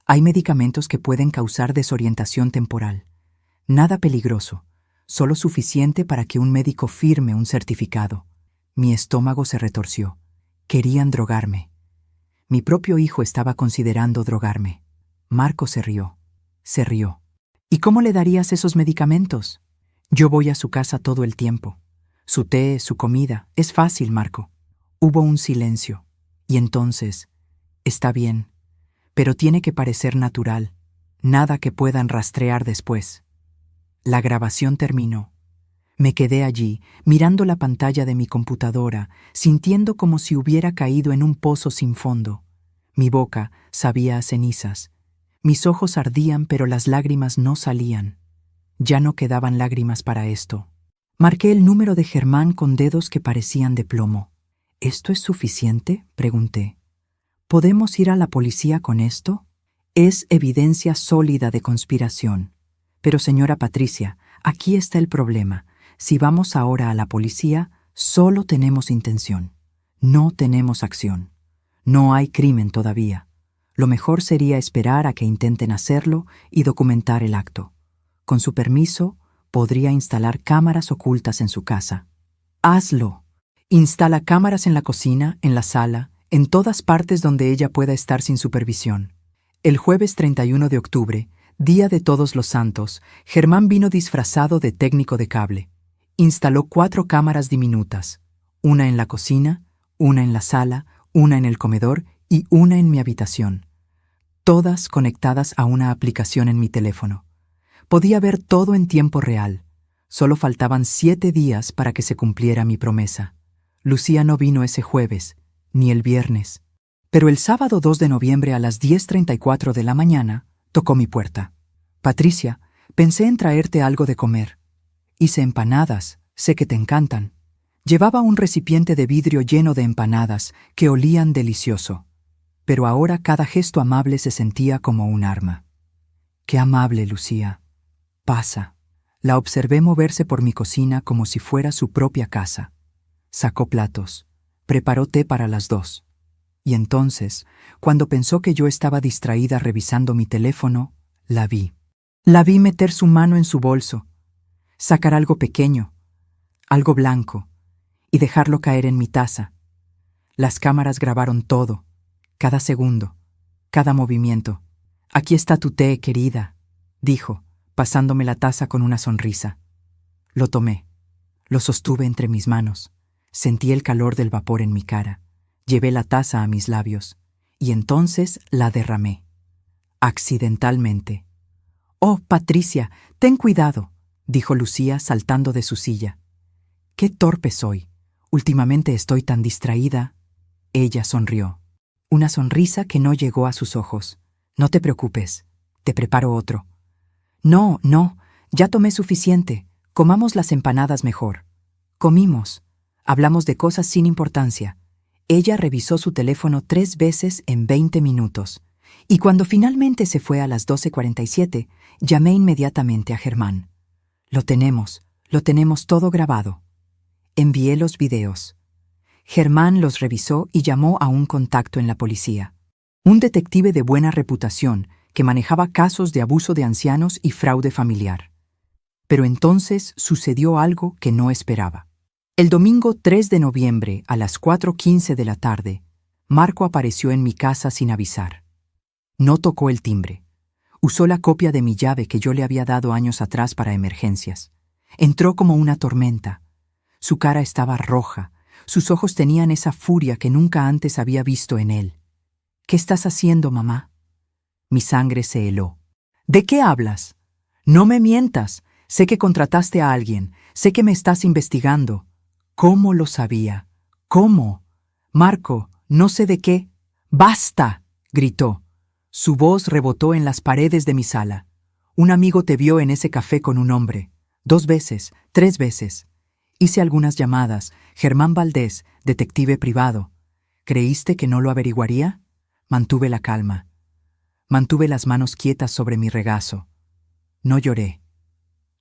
Hay medicamentos que pueden causar desorientación temporal. Nada peligroso, solo suficiente para que un médico firme un certificado. Mi estómago se retorció. Querían drogarme. Mi propio hijo estaba considerando drogarme. Marco se rió. Se rió. «¿Y cómo le darías esos medicamentos?» «Yo voy a su casa todo el tiempo. Su té, su comida. Es fácil, Marco». Hubo un silencio. Y entonces, «Está bien, pero tiene que parecer natural. Nada que puedan rastrear después». La grabación terminó. Me quedé allí, mirando la pantalla de mi computadora, sintiendo como si hubiera caído en un pozo sin fondo. Mi boca sabía a cenizas. Mis ojos ardían, pero las lágrimas no salían. Ya no quedaban lágrimas para esto. Marqué el número de Germán con dedos que parecían de plomo. «¿Esto es suficiente?», pregunté. «¿Podemos ir a la policía con esto?» «Es evidencia sólida de conspiración. Pero, señora Patricia, aquí está el problema. Si vamos ahora a la policía, solo tenemos intención. No tenemos acción. No hay crimen todavía. Lo mejor sería esperar a que intenten hacerlo y documentar el acto. Con su permiso, podría instalar cámaras ocultas en su casa». «Hazlo. Instala cámaras en la cocina, en la sala, en todas partes donde ella pueda estar sin supervisión». El jueves 31 de octubre, día de Todos los Santos, Germán vino disfrazado de técnico de cable. Instaló 4 cámaras diminutas, una en la cocina, una en la sala, una en el comedor y una en mi habitación, todas conectadas a una aplicación en mi teléfono. Podía ver todo en tiempo real. Solo faltaban 7 días para que se cumpliera mi promesa. Lucía no vino ese jueves, ni el viernes. Pero el sábado 2 de noviembre a las 10:34 de la mañana, tocó mi puerta. «Patricia, pensé en traerte algo de comer. Hice empanadas, sé que te encantan». Llevaba un recipiente de vidrio lleno de empanadas que olían delicioso. Pero ahora cada gesto amable se sentía como un arma. «Qué amable, Lucía. Pasa». La observé moverse por mi cocina como si fuera su propia casa. Sacó platos, preparó té para las 2. Y entonces, cuando pensó que yo estaba distraída revisando mi teléfono, la vi. La vi meter su mano en su bolso. sacar algo pequeño, algo blanco, y dejarlo caer en mi taza. Las cámaras grabaron todo, cada segundo, cada movimiento. «Aquí está tu té, querida», dijo, pasándome la taza con una sonrisa. Lo tomé, lo sostuve entre mis manos, sentí el calor del vapor en mi cara, llevé la taza a mis labios, y entonces la derramé. Accidentalmente. «Oh, Patricia, ten cuidado», dijo Lucía saltando de su silla. «Qué torpe soy. Últimamente estoy tan distraída». Ella sonrió. Una sonrisa que no llegó a sus ojos. «No te preocupes, te preparo otro». «No, no, ya tomé suficiente. Comamos las empanadas mejor». Comimos. Hablamos de cosas sin importancia. Ella revisó su teléfono 3 veces en 20 minutos. Y cuando finalmente se fue a las 12:47, llamé inmediatamente a Germán. Lo tenemos todo grabado. Envié los videos. Germán los revisó y llamó a un contacto en la policía. Un detective de buena reputación que manejaba casos de abuso de ancianos y fraude familiar. Pero entonces sucedió algo que no esperaba. El domingo 3 de noviembre a las 4:15 de la tarde, Marco apareció en mi casa sin avisar. No tocó el timbre. Usó la copia de mi llave que yo le había dado años atrás para emergencias. Entró como una tormenta. Su cara estaba roja. Sus ojos tenían esa furia que nunca antes había visto en él. «¿Qué estás haciendo, mamá?» Mi sangre se heló. «¿De qué hablas? No me mientas. Sé que contrataste a alguien. Sé que me estás investigando». «¿Cómo lo sabía? ¿Cómo?» «Marco, no sé de qué». «¡Basta!», gritó. Su voz rebotó en las paredes de mi sala. «Un amigo te vio en ese café con un hombre. 2 veces, 3 veces. Hice algunas llamadas. Germán Valdés, detective privado. ¿Creíste que no lo averiguaría?» Mantuve la calma. Mantuve las manos quietas sobre mi regazo. No lloré.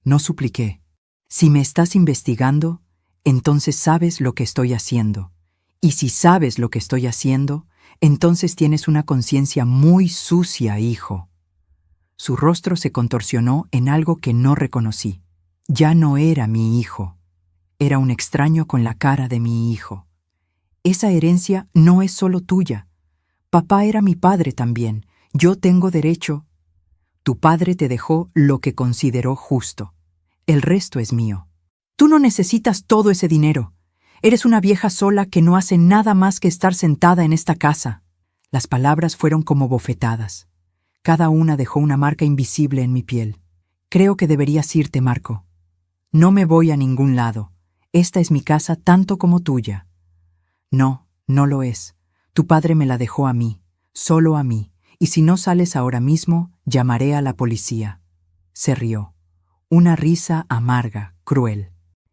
No supliqué. «Si me estás investigando, entonces sabes lo que estoy haciendo. Y si sabes lo que estoy haciendo, entonces tienes una conciencia muy sucia, hijo». Su rostro se contorsionó en algo que no reconocí. Ya no era mi hijo. Era un extraño con la cara de mi hijo. «Esa herencia no es solo tuya. Papá era mi padre también. Yo tengo derecho». «Tu padre te dejó lo que consideró justo. El resto es mío. Tú no necesitas todo ese dinero. Eres una vieja sola que no hace nada más que estar sentada en esta casa». Las palabras fueron como bofetadas. Cada una dejó una marca invisible en mi piel. «Creo que deberías irte, Marco. No me voy a ningún lado. Esta es mi casa tanto como tuya». «No, no lo es. Tu padre me la dejó a mí, solo a mí, y si no sales ahora mismo, llamaré a la policía». Se rió. Una risa amarga, cruel.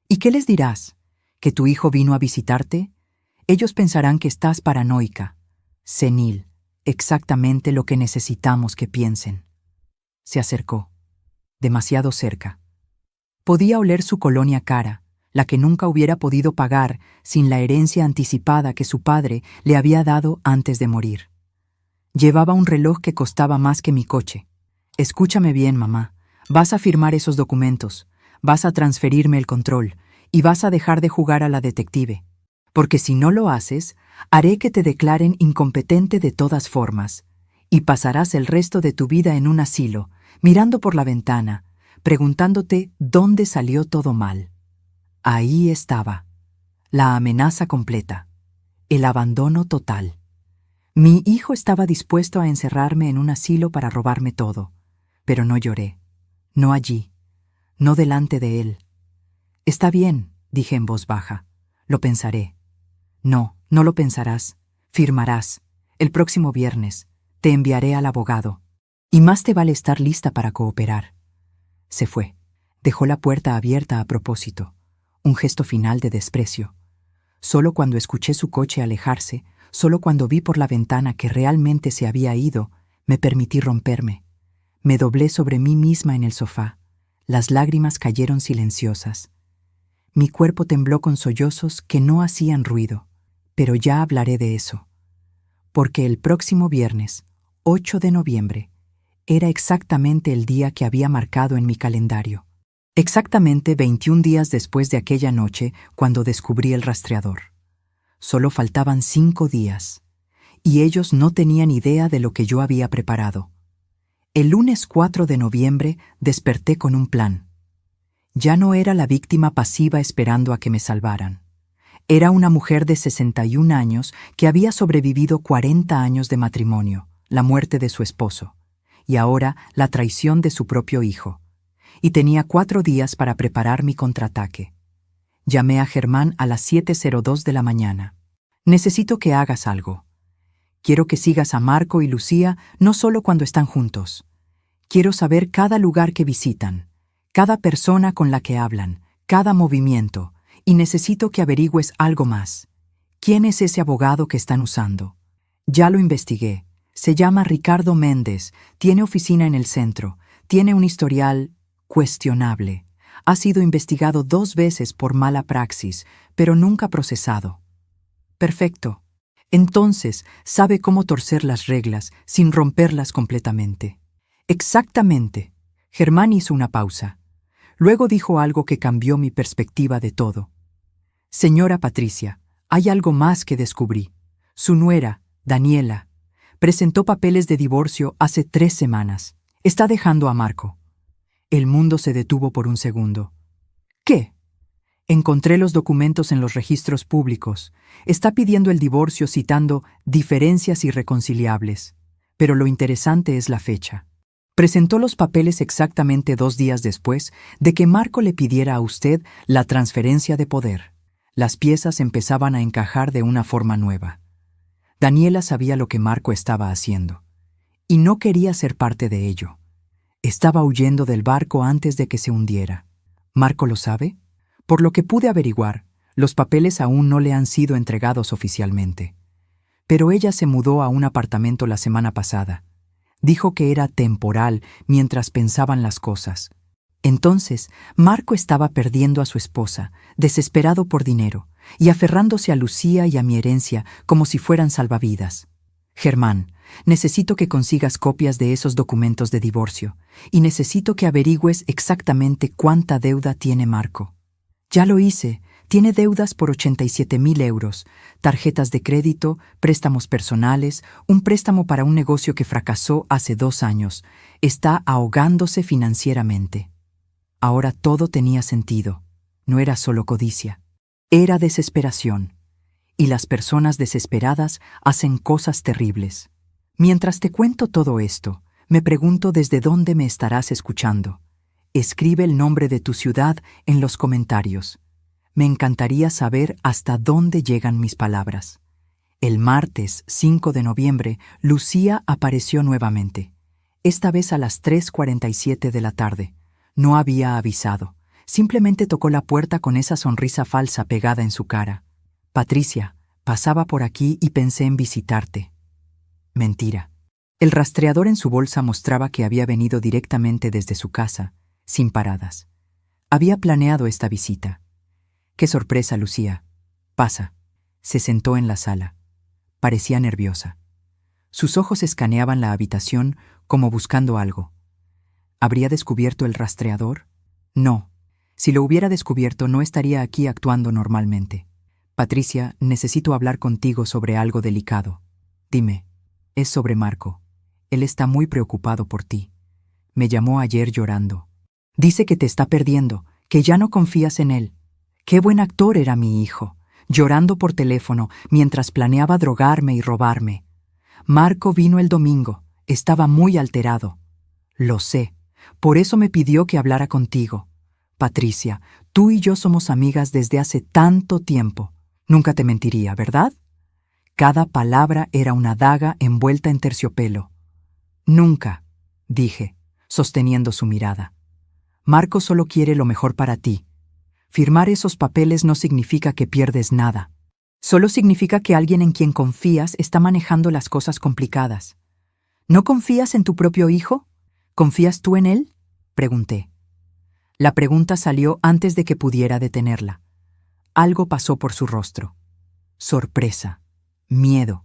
«¿Y qué les dirás? ¿Que tu hijo vino a visitarte? Ellos pensarán que estás paranoica. Senil, exactamente lo que necesitamos que piensen». Se acercó. Demasiado cerca. Podía oler su colonia cara, la que nunca hubiera podido pagar sin la herencia anticipada que su padre le había dado antes de morir. Llevaba un reloj que costaba más que mi coche. «Escúchame bien, mamá. Vas a firmar esos documentos, vas a transferirme el control y vas a dejar de jugar a la detective. Porque si no lo haces, haré que te declaren incompetente de todas formas, y pasarás el resto de tu vida en un asilo, mirando por la ventana, preguntándote dónde salió todo mal». Ahí estaba, la amenaza completa, el abandono total. Mi hijo estaba dispuesto a encerrarme en un asilo para robarme todo, pero no lloré, no allí, no delante de él. «Está bien», dije en voz baja, «lo pensaré». «No, no lo pensarás, firmarás. El próximo viernes te enviaré al abogado. Y más te vale estar lista para cooperar». Se fue. Dejó la puerta abierta a propósito. Un gesto final de desprecio. Solo cuando escuché su coche alejarse, solo cuando vi por la ventana que realmente se había ido, me permití romperme. Me doblé sobre mí misma en el sofá. Las lágrimas cayeron silenciosas. Mi cuerpo tembló con sollozos que no hacían ruido. Pero ya hablaré de eso. Porque el próximo viernes, 8 de noviembre, era exactamente el día que había marcado en mi calendario. Exactamente 21 días después de aquella noche cuando descubrí el rastreador. Solo faltaban 5 días, y ellos no tenían idea de lo que yo había preparado. El lunes 4 de noviembre desperté con un plan. Ya no era la víctima pasiva esperando a que me salvaran. Era una mujer de 61 años que había sobrevivido 40 años de matrimonio, la muerte de su esposo, y ahora la traición de su propio hijo. Y tenía 4 días para preparar mi contraataque. Llamé a Germán a las 7:02 de la mañana. Necesito que hagas algo. Quiero que sigas a Marco y Lucía no solo cuando están juntos. Quiero saber cada lugar que visitan, cada persona con la que hablan, cada movimiento, y necesito que averigües algo más. ¿Quién es ese abogado que están usando? Ya lo investigué. Se llama Ricardo Méndez, tiene oficina en el centro, tiene un historial cuestionable. Ha sido investigado 2 veces por mala praxis, pero nunca procesado. Perfecto. Entonces, sabe cómo torcer las reglas sin romperlas completamente. Exactamente. Germán hizo una pausa. Luego dijo algo que cambió mi perspectiva de todo. Señora Patricia, hay algo más que descubrí. Su nuera, Daniela, presentó papeles de divorcio hace 3 semanas. Está dejando a Marco. El mundo se detuvo por un segundo. ¿Qué? Encontré los documentos en los registros públicos. Está pidiendo el divorcio citando diferencias irreconciliables. Pero lo interesante es la fecha. Presentó los papeles exactamente 2 días después de que Marco le pidiera a usted la transferencia de poder. Las piezas empezaban a encajar de una forma nueva. Daniela sabía lo que Marco estaba haciendo, y no quería ser parte de ello. Estaba huyendo del barco antes de que se hundiera. ¿Marco lo sabe? Por lo que pude averiguar, los papeles aún no le han sido entregados oficialmente. Pero ella se mudó a un apartamento la semana pasada. Dijo que era temporal mientras pensaban las cosas. Entonces, Marco estaba perdiendo a su esposa, desesperado por dinero, y aferrándose a Lucía y a mi herencia como si fueran salvavidas. Germán, necesito que consigas copias de esos documentos de divorcio, y necesito que averigües exactamente cuánta deuda tiene Marco. Ya lo hice. Tiene deudas por 87,000 euros, tarjetas de crédito, préstamos personales, un préstamo para un negocio que fracasó hace 2 años. Está ahogándose financieramente. Ahora todo tenía sentido. No era solo codicia. Era desesperación. Y las personas desesperadas hacen cosas terribles. Mientras te cuento todo esto, me pregunto desde dónde me estarás escuchando. Escribe el nombre de tu ciudad en los comentarios. Me encantaría saber hasta dónde llegan mis palabras. El martes 5 de noviembre, Lucía apareció nuevamente. Esta vez a las 3:47 de la tarde. No había avisado. Simplemente tocó la puerta con esa sonrisa falsa pegada en su cara. Patricia, pasaba por aquí y pensé en visitarte. Mentira. El rastreador en su bolsa mostraba que había venido directamente desde su casa, sin paradas. Había planeado esta visita. ¡Qué sorpresa, Lucía! Pasa. Se sentó en la sala. Parecía nerviosa. Sus ojos escaneaban la habitación como buscando algo. ¿Habría descubierto el rastreador? No. Si lo hubiera descubierto, no estaría aquí actuando normalmente. Patricia, necesito hablar contigo sobre algo delicado. Dime. Es sobre Marco. Él está muy preocupado por ti. Me llamó ayer llorando. Dice que te está perdiendo, que ya no confías en él. Qué buen actor era mi hijo, llorando por teléfono mientras planeaba drogarme y robarme. Marco vino el domingo, estaba muy alterado. Lo sé, por eso me pidió que hablara contigo. Patricia, tú y yo somos amigas desde hace tanto tiempo. Nunca te mentiría, ¿verdad? Cada palabra era una daga envuelta en terciopelo. Nunca, dije, sosteniendo su mirada. Marco solo quiere lo mejor para ti. Firmar esos papeles no significa que pierdes nada. Solo significa que alguien en quien confías está manejando las cosas complicadas. ¿No confías en tu propio hijo? ¿Confías tú en él? Pregunté. La pregunta salió antes de que pudiera detenerla. Algo pasó por su rostro. Sorpresa, miedo,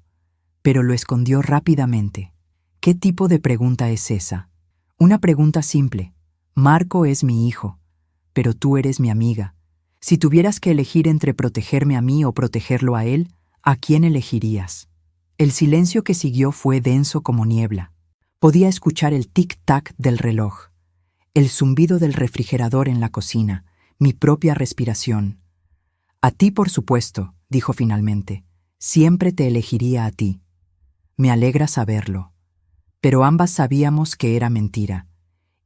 pero lo escondió rápidamente. ¿Qué tipo de pregunta es esa? Una pregunta simple. Marco es mi hijo. pero tú eres mi amiga. Si tuvieras que elegir entre protegerme a mí o protegerlo a él, ¿a quién elegirías? El silencio que siguió fue denso como niebla. Podía escuchar el tic-tac del reloj, el zumbido del refrigerador en la cocina, mi propia respiración. A ti, por supuesto, dijo finalmente. Siempre te elegiría a ti. Me alegra saberlo. Pero ambas sabíamos que era mentira,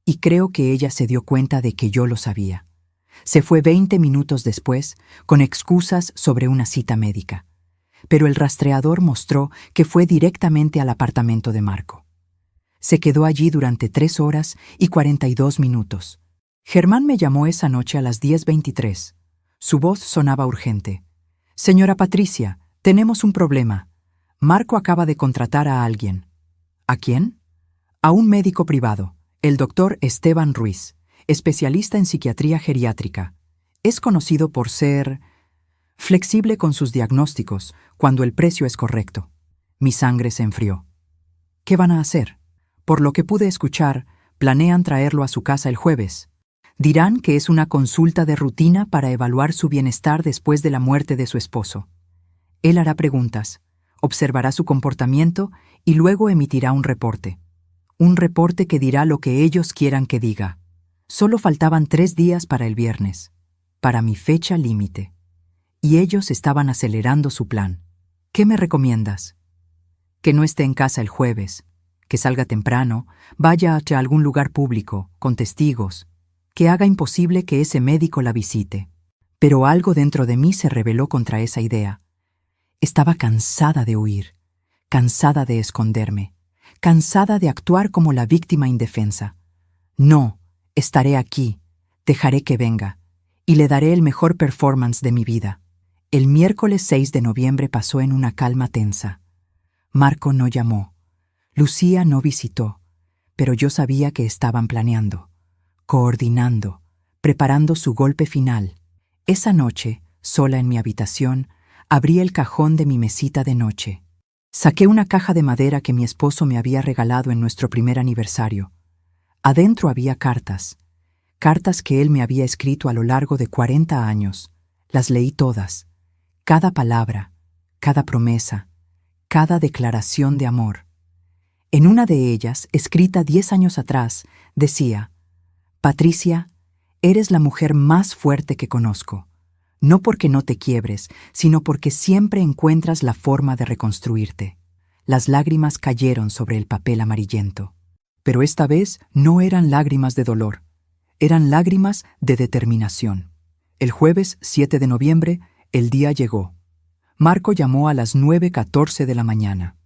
y creo que ella se dio cuenta de que yo lo sabía. Se fue 20 minutos después, con excusas sobre una cita médica. Pero el rastreador mostró que fue directamente al apartamento de Marco. Se quedó allí durante 3 horas y 42 minutos. Germán me llamó esa noche a las 10:23. Su voz sonaba urgente. «Señora Patricia, tenemos un problema. Marco acaba de contratar a alguien». ¿A quién? A un médico privado, el doctor Esteban Ruiz, especialista en psiquiatría geriátrica. Es conocido por ser flexible con sus diagnósticos cuando el precio es correcto. Mi sangre se enfrió. ¿Qué van a hacer? Por lo que pude escuchar, planean traerlo a su casa el jueves. Dirán que es una consulta de rutina para evaluar su bienestar después de la muerte de su esposo. Él hará preguntas, observará su comportamiento y luego emitirá un reporte. Un reporte que dirá lo que ellos quieran que diga. Solo faltaban 3 días para el viernes, para mi fecha límite. Y ellos estaban acelerando su plan. ¿Qué me recomiendas? Que no esté en casa el jueves, que salga temprano, vaya hacia algún lugar público, con testigos, que haga imposible que ese médico la visite. Pero algo dentro de mí se rebeló contra esa idea. Estaba cansada de huir, cansada de esconderme, cansada de actuar como la víctima indefensa. No, estaré aquí, dejaré que venga, y le daré el mejor performance de mi vida. El miércoles 6 de noviembre pasó en una calma tensa. Marco no llamó. Lucía no visitó, pero yo sabía que estaban planeando, coordinando, preparando su golpe final. Esa noche, sola en mi habitación, abrí el cajón de mi mesita de noche. Saqué una caja de madera que mi esposo me había regalado en nuestro primer aniversario. Adentro había cartas, cartas que él me había escrito a lo largo de 40 años. Las leí todas, cada palabra, cada promesa, cada declaración de amor. En una de ellas, escrita 10 años atrás, decía: «Patricia, eres la mujer más fuerte que conozco. No porque no te quiebres, sino porque siempre encuentras la forma de reconstruirte». Las lágrimas cayeron sobre el papel amarillento. Pero esta vez no eran lágrimas de dolor, eran lágrimas de determinación. El jueves 7 de noviembre, el día llegó. Marco llamó a las 9:14 de la mañana.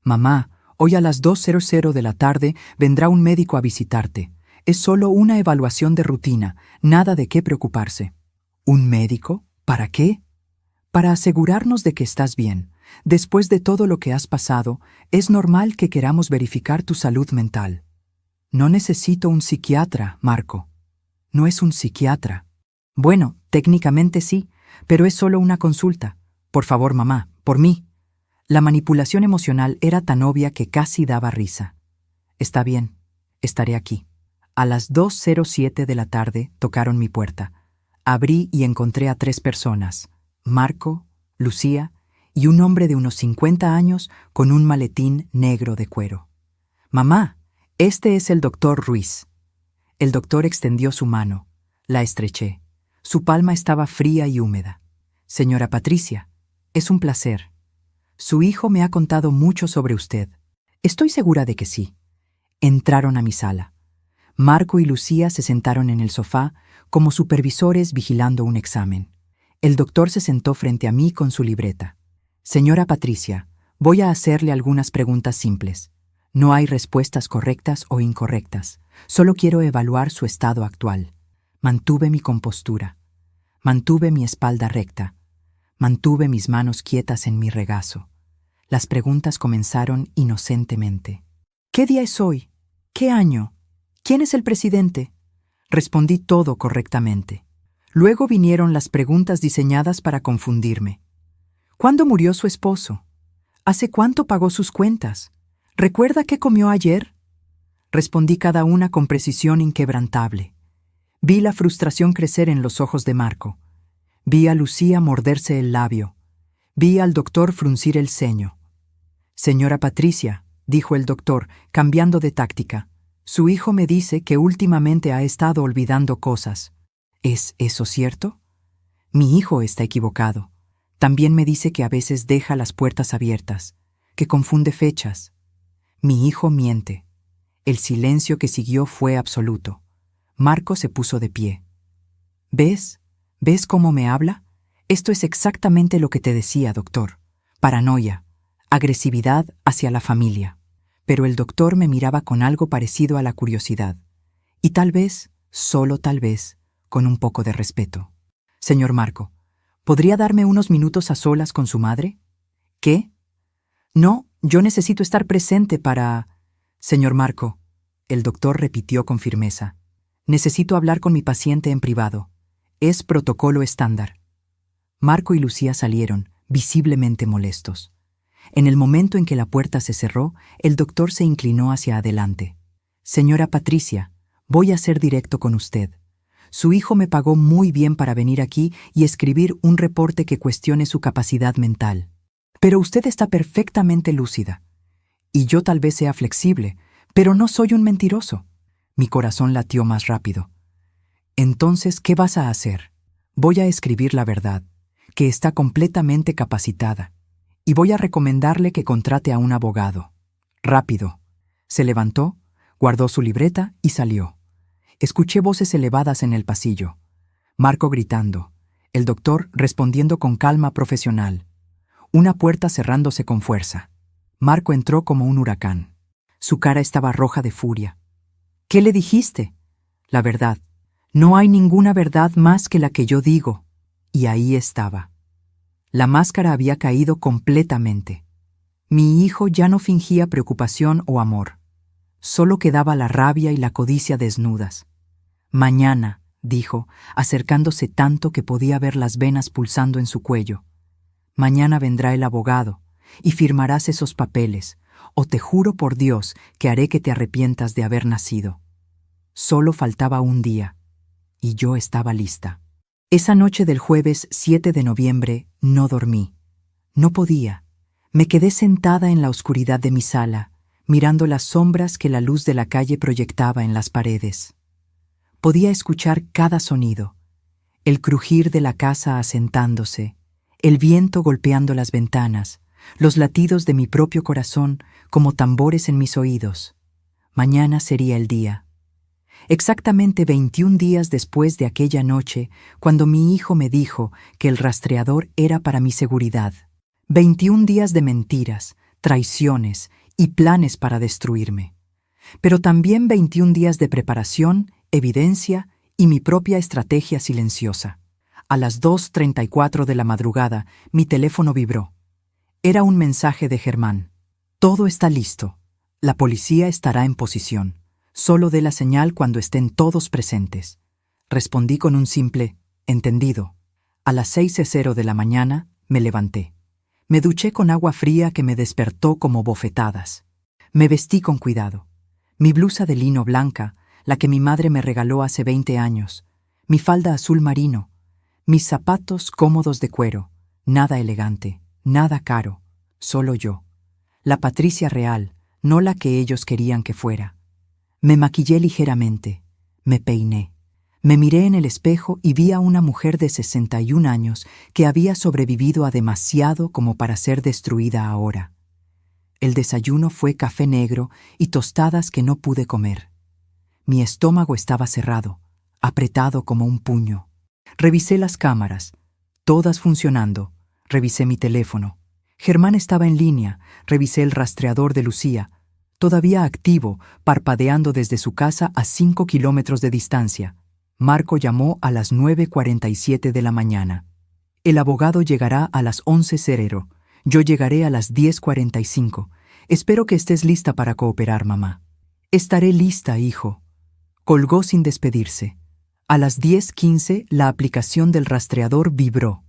«Mamá, hoy a las 2:00 de la tarde vendrá un médico a visitarte. Es solo una evaluación de rutina, nada de qué preocuparse». ¿Un médico? ¿Para qué? Para asegurarnos de que estás bien. Después de todo lo que has pasado, es normal que queramos verificar tu salud mental. No necesito un psiquiatra, Marco. No es un psiquiatra. Bueno, técnicamente sí, pero es solo una consulta. Por favor, mamá, por mí. La manipulación emocional era tan obvia que casi daba risa. Está bien, estaré aquí. A las 2:07 de la tarde tocaron mi puerta. Abrí y encontré a 3 personas, Marco, Lucía y un hombre de unos 50 años con un maletín negro de cuero. «Mamá, este es el doctor Ruiz». El doctor extendió su mano. La estreché. Su palma estaba fría y húmeda. «Señora Patricia, es un placer. Su hijo me ha contado mucho sobre usted». «Estoy segura de que sí». Entraron a mi sala. Marco y Lucía se sentaron en el sofá como supervisores vigilando un examen. El doctor se sentó frente a mí con su libreta. «Señora Patricia, voy a hacerle algunas preguntas simples. No hay respuestas correctas o incorrectas. Solo quiero evaluar su estado actual». Mantuve mi compostura. Mantuve mi espalda recta. Mantuve mis manos quietas en mi regazo. Las preguntas comenzaron inocentemente. «¿Qué día es hoy? ¿Qué año? ¿Quién es el presidente?». Respondí todo correctamente. Luego vinieron las preguntas diseñadas para confundirme. ¿Cuándo murió su esposo? ¿Hace cuánto pagó sus cuentas? ¿Recuerda qué comió ayer? Respondí cada una con precisión inquebrantable. Vi la frustración crecer en los ojos de Marco. Vi a Lucía morderse el labio. Vi al doctor fruncir el ceño. «Señora Patricia», dijo el doctor, cambiando de táctica, «su hijo me dice que últimamente ha estado olvidando cosas. ¿Es eso cierto?» «Mi hijo está equivocado. También me dice que a veces deja las puertas abiertas, que confunde fechas. Mi hijo miente». El silencio que siguió fue absoluto. Marco se puso de pie. «¿Ves? ¿Ves cómo me habla? Esto es exactamente lo que te decía, doctor. Paranoia, agresividad hacia la familia». Pero el doctor me miraba con algo parecido a la curiosidad. Y tal vez, solo tal vez, con un poco de respeto. «Señor Marco, ¿podría darme unos minutos a solas con su madre?» «¿Qué?» «No, yo necesito estar presente para...» «Señor Marco», el doctor repitió con firmeza, «necesito hablar con mi paciente en privado. Es protocolo estándar». Marco y Lucía salieron, visiblemente molestos. En el momento en que la puerta se cerró, el doctor se inclinó hacia adelante. «Señora Patricia, voy a ser directo con usted. Su hijo me pagó muy bien para venir aquí y escribir un reporte que cuestione su capacidad mental. Pero usted está perfectamente lúcida. Y yo tal vez sea flexible, pero no soy un mentiroso». Mi corazón latió más rápido. «Entonces, ¿qué vas a hacer?» «Voy a escribir la verdad, que está completamente capacitada. Y voy a recomendarle que contrate a un abogado. Rápido». Se levantó, guardó su libreta y salió. Escuché voces elevadas en el pasillo. Marco gritando, el doctor respondiendo con calma profesional. Una puerta cerrándose con fuerza. Marco entró como un huracán. Su cara estaba roja de furia. «¿Qué le dijiste?» «La verdad. No hay ninguna verdad más que la que yo digo». Y ahí estaba. La máscara había caído completamente. Mi hijo ya no fingía preocupación o amor. Solo quedaba la rabia y la codicia desnudas. «Mañana», dijo, acercándose tanto que podía ver las venas pulsando en su cuello. «Mañana vendrá el abogado y firmarás esos papeles, o te juro por Dios que haré que te arrepientas de haber nacido». Solo faltaba un día, y yo estaba lista. Esa noche del jueves 7 de noviembre no dormí. No podía. Me quedé sentada en la oscuridad de mi sala, mirando las sombras que la luz de la calle proyectaba en las paredes. Podía escuchar cada sonido, el crujir de la casa asentándose, el viento golpeando las ventanas, los latidos de mi propio corazón como tambores en mis oídos. Mañana sería el día. Exactamente 21 días después de aquella noche, cuando mi hijo me dijo que el rastreador era para mi seguridad. 21 días de mentiras, traiciones y planes para destruirme. Pero también 21 días de preparación, evidencia y mi propia estrategia silenciosa. A las 2:34 de la madrugada, mi teléfono vibró. Era un mensaje de Germán. «Todo está listo. La policía estará en posición. Solo dé la señal cuando estén todos presentes». Respondí con un simple «entendido». A las 6:00 de la mañana me levanté. Me duché con agua fría que me despertó como bofetadas. Me vestí con cuidado. Mi blusa de lino blanca, la que mi madre me regaló hace 20 años, mi falda azul marino, mis zapatos cómodos de cuero, nada elegante, nada caro, solo yo. La Patricia real, no la que ellos querían que fuera. Me maquillé ligeramente, me peiné. Me miré en el espejo y vi a una mujer de 61 años que había sobrevivido a demasiado como para ser destruida ahora. El desayuno fue café negro y tostadas que no pude comer. Mi estómago estaba cerrado, apretado como un puño. Revisé las cámaras, todas funcionando. Revisé mi teléfono. Germán estaba en línea. Revisé el rastreador de Lucía, todavía activo, parpadeando desde su casa a 5 kilómetros de distancia. Marco llamó a las 9:47 de la mañana. El abogado llegará a las 11:00. Yo llegaré a las 10:45. Espero que estés lista para cooperar, mamá. Estaré lista, hijo. Colgó sin despedirse. A las 10:15 la aplicación del rastreador vibró.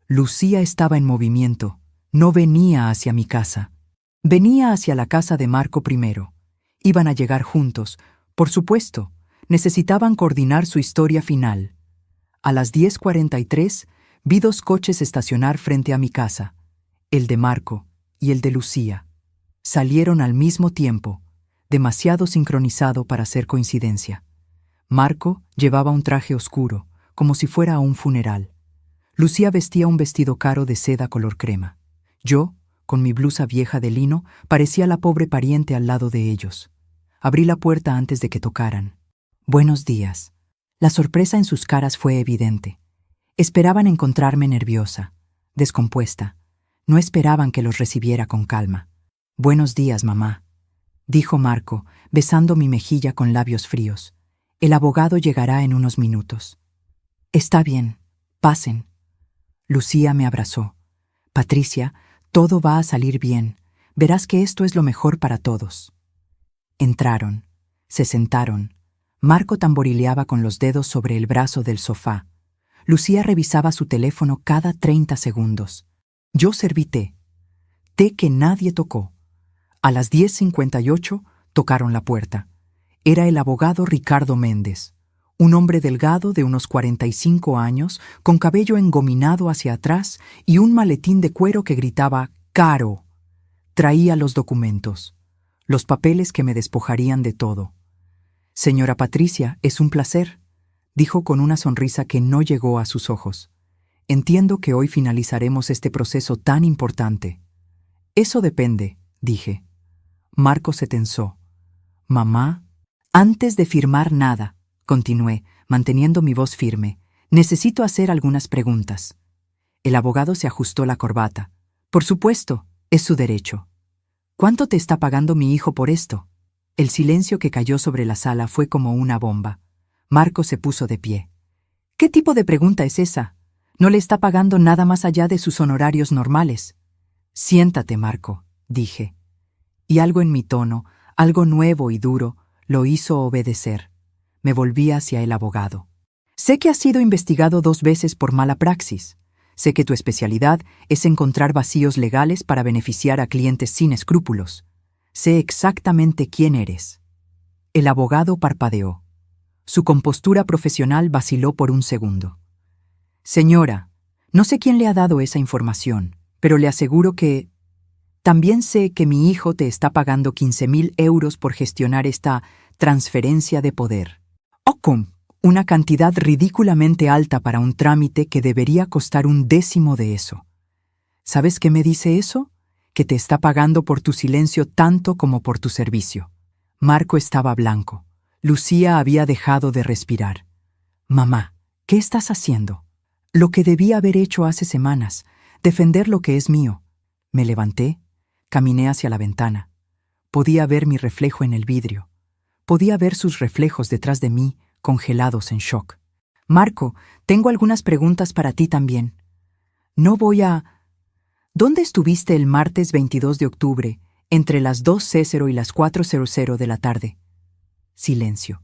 Lucía estaba en movimiento. No venía hacia mi casa. Venía hacia la casa de Marco primero. Iban a llegar juntos, por supuesto. Necesitaban coordinar su historia final. A las 10:43 vi 2 coches estacionar frente a mi casa, el de Marco y el de Lucía. Salieron al mismo tiempo, demasiado sincronizado para ser coincidencia. Marco llevaba un traje oscuro, como si fuera a un funeral. Lucía vestía un vestido caro de seda color crema. Yo, con mi blusa vieja de lino, parecía la pobre pariente al lado de ellos. Abrí la puerta antes de que tocaran. «Buenos días». La sorpresa en sus caras fue evidente. Esperaban encontrarme nerviosa, descompuesta. No esperaban que los recibiera con calma. «Buenos días, mamá», dijo Marco, besando mi mejilla con labios fríos. «El abogado llegará en unos minutos». «Está bien, pasen». Lucía me abrazó. «Patricia, todo va a salir bien. Verás que esto es lo mejor para todos». Entraron, se sentaron. Marco tamborileaba con los dedos sobre el brazo del sofá. Lucía revisaba su teléfono cada 30 segundos. Yo serví té que nadie tocó. A las 10:58 tocaron la puerta. Era el abogado Ricardo Méndez, un hombre delgado de unos 45 años, con cabello engominado hacia atrás y un maletín de cuero que gritaba «Caro». Traía los documentos, los papeles que me despojarían de todo. «Señora Patricia, es un placer», dijo con una sonrisa que no llegó a sus ojos. «Entiendo que hoy finalizaremos este proceso tan importante». «Eso depende», dije. Marco se tensó. «Mamá». «Antes de firmar nada», continué, manteniendo mi voz firme, «necesito hacer algunas preguntas». El abogado se ajustó la corbata. «Por supuesto, es su derecho». «¿Cuánto te está pagando mi hijo por esto?» El silencio que cayó sobre la sala fue como una bomba. Marco se puso de pie. «¿Qué tipo de pregunta es esa? No le está pagando nada más allá de sus honorarios normales». «Siéntate, Marco», dije. Y algo en mi tono, algo nuevo y duro, lo hizo obedecer. Me volví hacia el abogado. «Sé que has sido investigado 2 veces por mala praxis. Sé que tu especialidad es encontrar vacíos legales para beneficiar a clientes sin escrúpulos. Sé exactamente quién eres». El abogado parpadeó. Su compostura profesional vaciló por un segundo. «Señora, no sé quién le ha dado esa información, pero le aseguro que... También sé que mi hijo te está pagando 15.000 euros por gestionar esta transferencia de poder. ¡Ocum! Una cantidad ridículamente alta para un trámite que debería costar 1/10 de eso. ¿Sabes qué me dice eso? Que te está pagando por tu silencio tanto como por tu servicio». Marco estaba blanco. Lucía había dejado de respirar. «Mamá, ¿qué estás haciendo?» «Lo que debía haber hecho hace semanas, defender lo que es mío». Me levanté, caminé hacia la ventana. Podía ver mi reflejo en el vidrio. Podía ver sus reflejos detrás de mí, congelados en shock. «Marco, tengo algunas preguntas para ti también. No voy a... ¿Dónde estuviste el martes 22 de octubre, entre las 2:00 y las 4:00 de la tarde?» Silencio.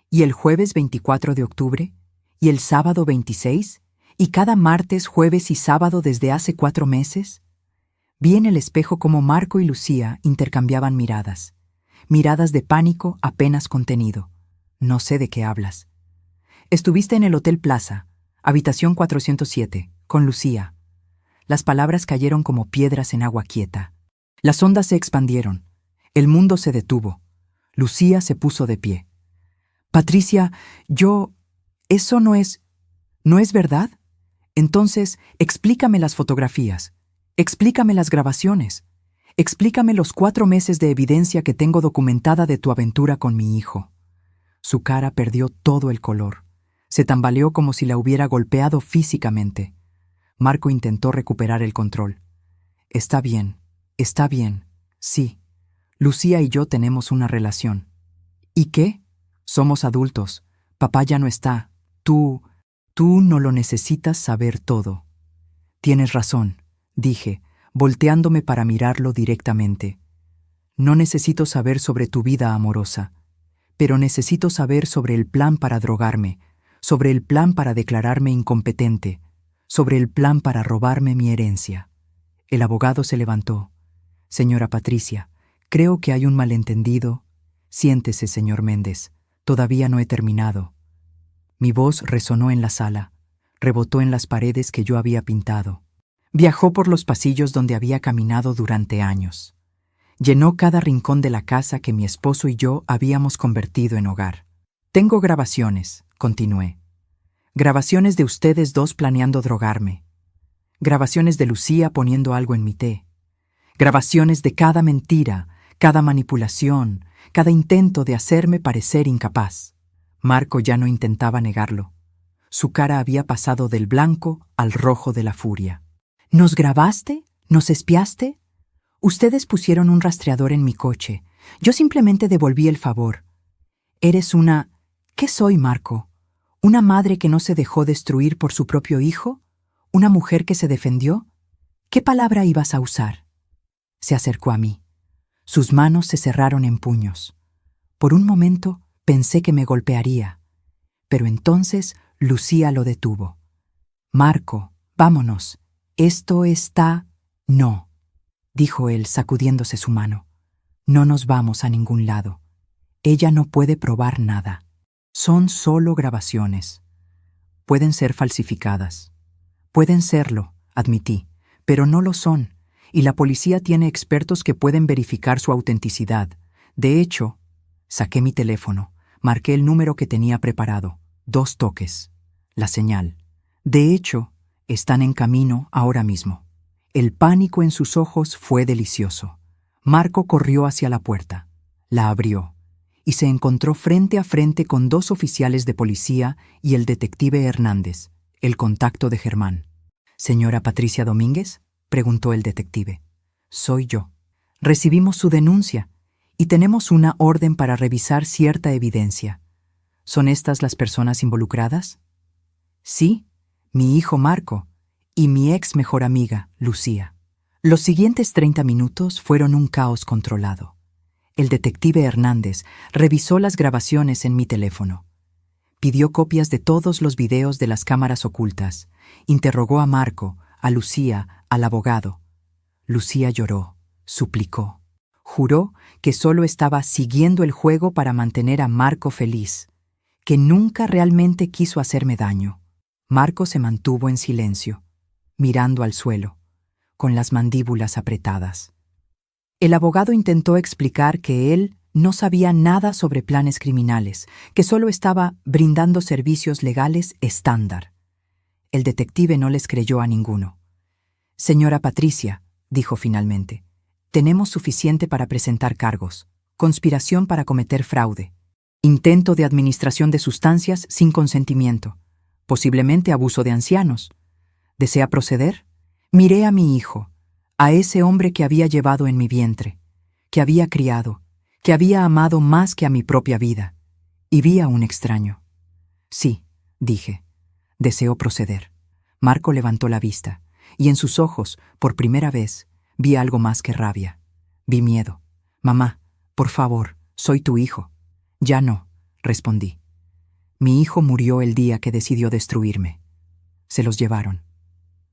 «¿Y el jueves 24 de octubre? ¿Y el sábado 26? ¿Y cada martes, jueves y sábado desde hace 4 meses?» Vi en el espejo cómo Marco y Lucía intercambiaban miradas. Miradas de pánico apenas contenido. «No sé de qué hablas». «Estuviste en el Hotel Plaza, habitación 407, con Lucía». Las palabras cayeron como piedras en agua quieta. Las ondas se expandieron. El mundo se detuvo. Lucía se puso de pie. «Patricia, eso no es verdad? Entonces, explícame las fotografías. Explícame las grabaciones. Explícame los 4 meses de evidencia que tengo documentada de tu aventura con mi hijo». Su cara perdió todo el color. Se tambaleó como si la hubiera golpeado físicamente. Marco intentó recuperar el control. Está bien, sí. Lucía y yo tenemos una relación». «¿Y qué? Somos adultos. Papá ya no está. Tú no lo necesitas saber todo». «Tienes razón», dije, volteándome para mirarlo directamente. «No necesito saber sobre tu vida amorosa, pero necesito saber sobre el plan para drogarme, sobre el plan para declararme incompetente, sobre el plan para robarme mi herencia». El abogado se levantó. «Señora Patricia, creo que hay un malentendido». «Siéntese, señor Méndez. Todavía no he terminado. Mi voz resonó en la sala, rebotó en las paredes que yo había pintado. Viajó por los pasillos donde había caminado durante años. Llenó cada rincón de la casa que mi esposo y yo habíamos convertido en hogar. Tengo grabaciones, continué. Grabaciones de ustedes dos planeando drogarme. Grabaciones de Lucía poniendo algo en mi té. Grabaciones de cada mentira, cada manipulación, cada intento de hacerme parecer incapaz. Marco ya no intentaba negarlo. Su cara había pasado del blanco al rojo de la furia. ¿Nos grabaste? ¿Nos espiaste? Ustedes pusieron un rastreador en mi coche. Yo simplemente devolví el favor. Eres una... ¿Qué soy, Marco? ¿Una madre que no se dejó destruir por su propio hijo? ¿Una mujer que se defendió? ¿Qué palabra ibas a usar? Se acercó a mí. Sus manos se cerraron en puños. Por un momento pensé que me golpearía, pero entonces Lucía lo detuvo. Marco, vámonos. Esto está... No, dijo él sacudiéndose su mano. No nos vamos a ningún lado. Ella no puede probar nada. Son solo grabaciones. Pueden ser falsificadas. Pueden serlo, admití, pero no lo son, y la policía tiene expertos que pueden verificar su autenticidad. De hecho, saqué mi teléfono, marqué el número que tenía preparado, 2 toques, la señal. De hecho, están en camino ahora mismo. El pánico en sus ojos fue delicioso. Marco corrió hacia la puerta, la abrió, y se encontró frente a frente con 2 oficiales de policía y el detective Hernández, el contacto de Germán. ¿Señora Patricia Domínguez?, preguntó el detective. Soy yo. Recibimos su denuncia y tenemos una orden para revisar cierta evidencia. ¿Son estas las personas involucradas? Sí, mi hijo Marco y mi ex mejor amiga, Lucía. Los siguientes 30 minutos fueron un caos controlado. El detective Hernández revisó las grabaciones en mi teléfono. Pidió copias de todos los videos de las cámaras ocultas. Interrogó a Marco, a Lucía, al abogado. Lucía lloró, suplicó. Juró que solo estaba siguiendo el juego para mantener a Marco feliz, que nunca realmente quiso hacerme daño. Marco se mantuvo en silencio, mirando al suelo, con las mandíbulas apretadas. El abogado intentó explicar que él no sabía nada sobre planes criminales, que solo estaba brindando servicios legales estándar. El detective no les creyó a ninguno. Señora Patricia, dijo finalmente, tenemos suficiente para presentar cargos: conspiración para cometer fraude, intento de administración de sustancias sin consentimiento, posiblemente abuso de ancianos. ¿Desea proceder? Miré a mi hijo, a ese hombre que había llevado en mi vientre, que había criado, que había amado más que a mi propia vida, y vi a un extraño. Sí, dije, deseo proceder. Marco levantó la vista, y en sus ojos, por primera vez, vi algo más que rabia. Vi miedo. Mamá, por favor, soy tu hijo. Ya no, respondí. Mi hijo murió el día que decidió destruirme. Se los llevaron.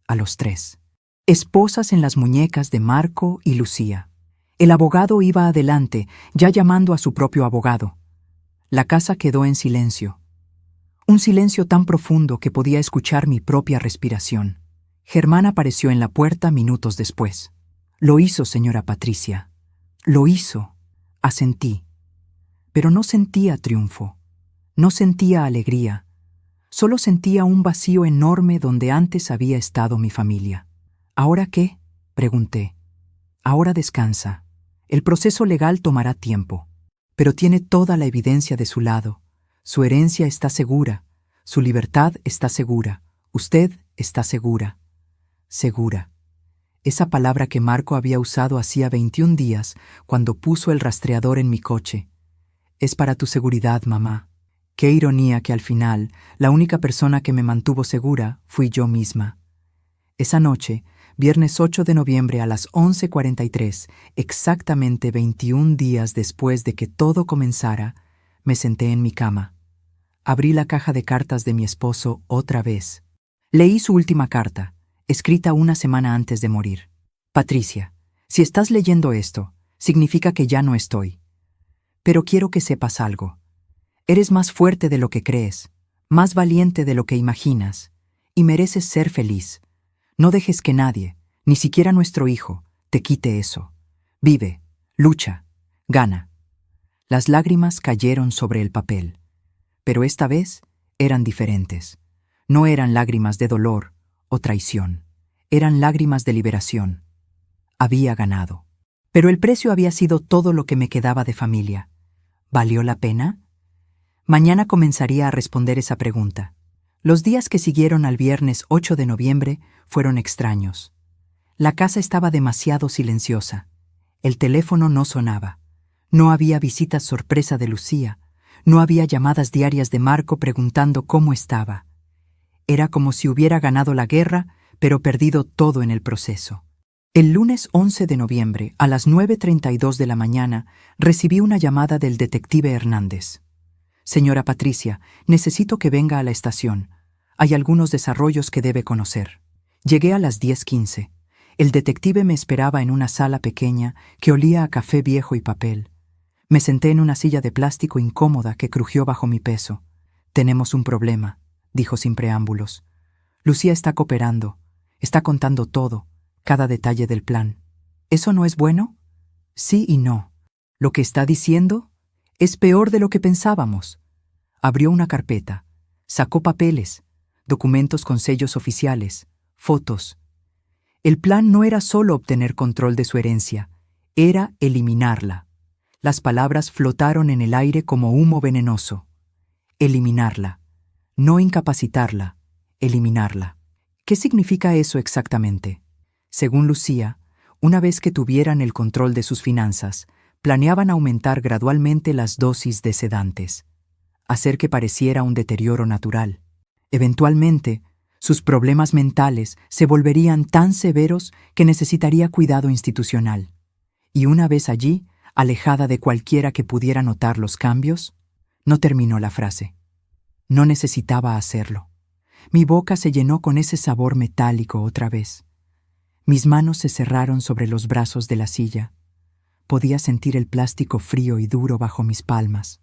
A los 3. Esposas en las muñecas de Marco y Lucía. El abogado iba adelante, ya llamando a su propio abogado. La casa quedó en silencio. Un silencio tan profundo que podía escuchar mi propia respiración. Germán apareció en la puerta minutos después. Lo hizo, señora Patricia. Lo hizo. Asentí. Pero no sentía triunfo. No sentía alegría. Solo sentía un vacío enorme donde antes había estado mi familia. ¿Ahora qué?, pregunté. Ahora descansa. El proceso legal tomará tiempo, pero tiene toda la evidencia de su lado. Su herencia está segura. Su libertad está segura. Usted está segura. Segura. Esa palabra que Marco había usado hacía 21 días cuando puso el rastreador en mi coche. Es para tu seguridad, mamá. Qué ironía que al final, la única persona que me mantuvo segura fui yo misma. Esa noche, viernes 8 de noviembre a las 11:43, exactamente 21 días después de que todo comenzara, me senté en mi cama. Abrí la caja de cartas de mi esposo otra vez. Leí su última carta, escrita una semana antes de morir. Patricia, si estás leyendo esto, significa que ya no estoy. Pero quiero que sepas algo. Eres más fuerte de lo que crees, más valiente de lo que imaginas, y mereces ser feliz. No dejes que nadie, ni siquiera nuestro hijo, te quite eso. Vive, lucha, gana. Las lágrimas cayeron sobre el papel, pero esta vez eran diferentes. No eran lágrimas de dolor o traición, eran lágrimas de liberación. Había ganado. Pero el precio había sido todo lo que me quedaba de familia. ¿Valió la pena? Mañana comenzaría a responder esa pregunta. Los días que siguieron al viernes 8 de noviembre fueron extraños. La casa estaba demasiado silenciosa. El teléfono no sonaba. No había visitas sorpresa de Lucía. No había llamadas diarias de Marco preguntando cómo estaba. Era como si hubiera ganado la guerra, pero perdido todo en el proceso. El lunes 11 de noviembre, a las 9:32 de la mañana, recibí una llamada del detective Hernández. Señora Patricia, necesito que venga a la estación. Hay algunos desarrollos que debe conocer. Llegué a las 10:15. El detective me esperaba en una sala pequeña que olía a café viejo y papel. Me senté en una silla de plástico incómoda que crujió bajo mi peso. Tenemos un problema, dijo sin preámbulos. Lucía está cooperando, está contando todo, cada detalle del plan. ¿Eso no es bueno? Sí y no. Lo que está diciendo es peor de lo que pensábamos. Abrió una carpeta, sacó papeles, documentos con sellos oficiales, fotos. El plan no era solo obtener control de su herencia, era eliminarla. Las palabras flotaron en el aire como humo venenoso. Eliminarla. No incapacitarla, eliminarla. ¿Qué significa eso exactamente? Según Lucía, una vez que tuvieran el control de sus finanzas, planeaban aumentar gradualmente las dosis de sedantes, hacer que pareciera un deterioro natural. Eventualmente, sus problemas mentales se volverían tan severos que necesitaría cuidado institucional. Y una vez allí, alejada de cualquiera que pudiera notar los cambios, no terminó la frase. No necesitaba hacerlo. Mi boca se llenó con ese sabor metálico otra vez. Mis manos se cerraron sobre los brazos de la silla. Podía sentir el plástico frío y duro bajo mis palmas.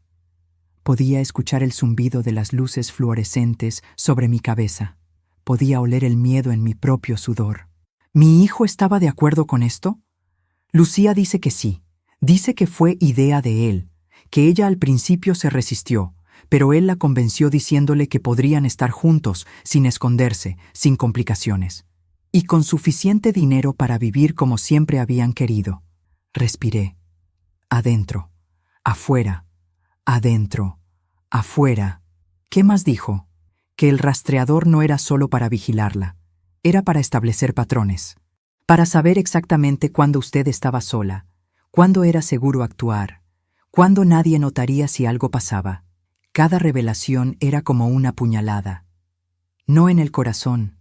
Podía escuchar el zumbido de las luces fluorescentes sobre mi cabeza. Podía oler el miedo en mi propio sudor. ¿Mi hijo estaba de acuerdo con esto? Lucía dice que sí. Dice que fue idea de él, que ella al principio se resistió, pero él la convenció diciéndole que podrían estar juntos, sin esconderse, sin complicaciones, y con suficiente dinero para vivir como siempre habían querido. Respiré. Adentro, afuera, adentro, afuera. ¿Qué más dijo? Que el rastreador no era solo para vigilarla, era para establecer patrones, para saber exactamente cuándo usted estaba sola, cuándo era seguro actuar, cuándo nadie notaría si algo pasaba. Cada revelación era como una puñalada. No en el corazón,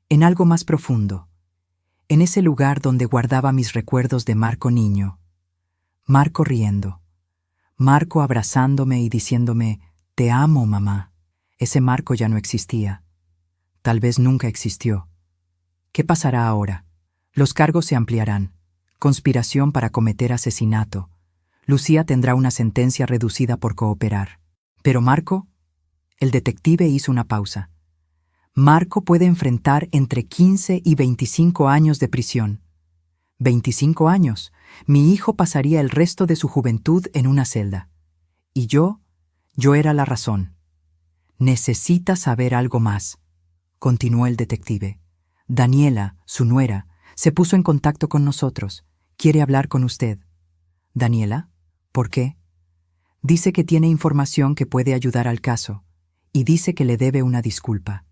en algo más profundo, en ese lugar donde guardaba mis recuerdos de Marco niño. Marco riendo, Marco abrazándome y diciéndome, «Te amo, mamá». Ese Marco ya no existía. Tal vez nunca existió. ¿Qué pasará ahora? Los cargos se ampliarán. Conspiración para cometer asesinato. Lucía tendrá una sentencia reducida por cooperar. Pero Marco, el detective hizo una pausa. Marco puede enfrentar entre 15 y 25 años de prisión. 25 años. Mi hijo pasaría el resto de su juventud en una celda. Y yo era la razón. Necesita saber algo más, continuó el detective. Daniela, su nuera, se puso en contacto con nosotros. Quiere hablar con usted. ¿Daniela? ¿Por qué? Dice que tiene información que puede ayudar al caso, y dice que le debe una disculpa.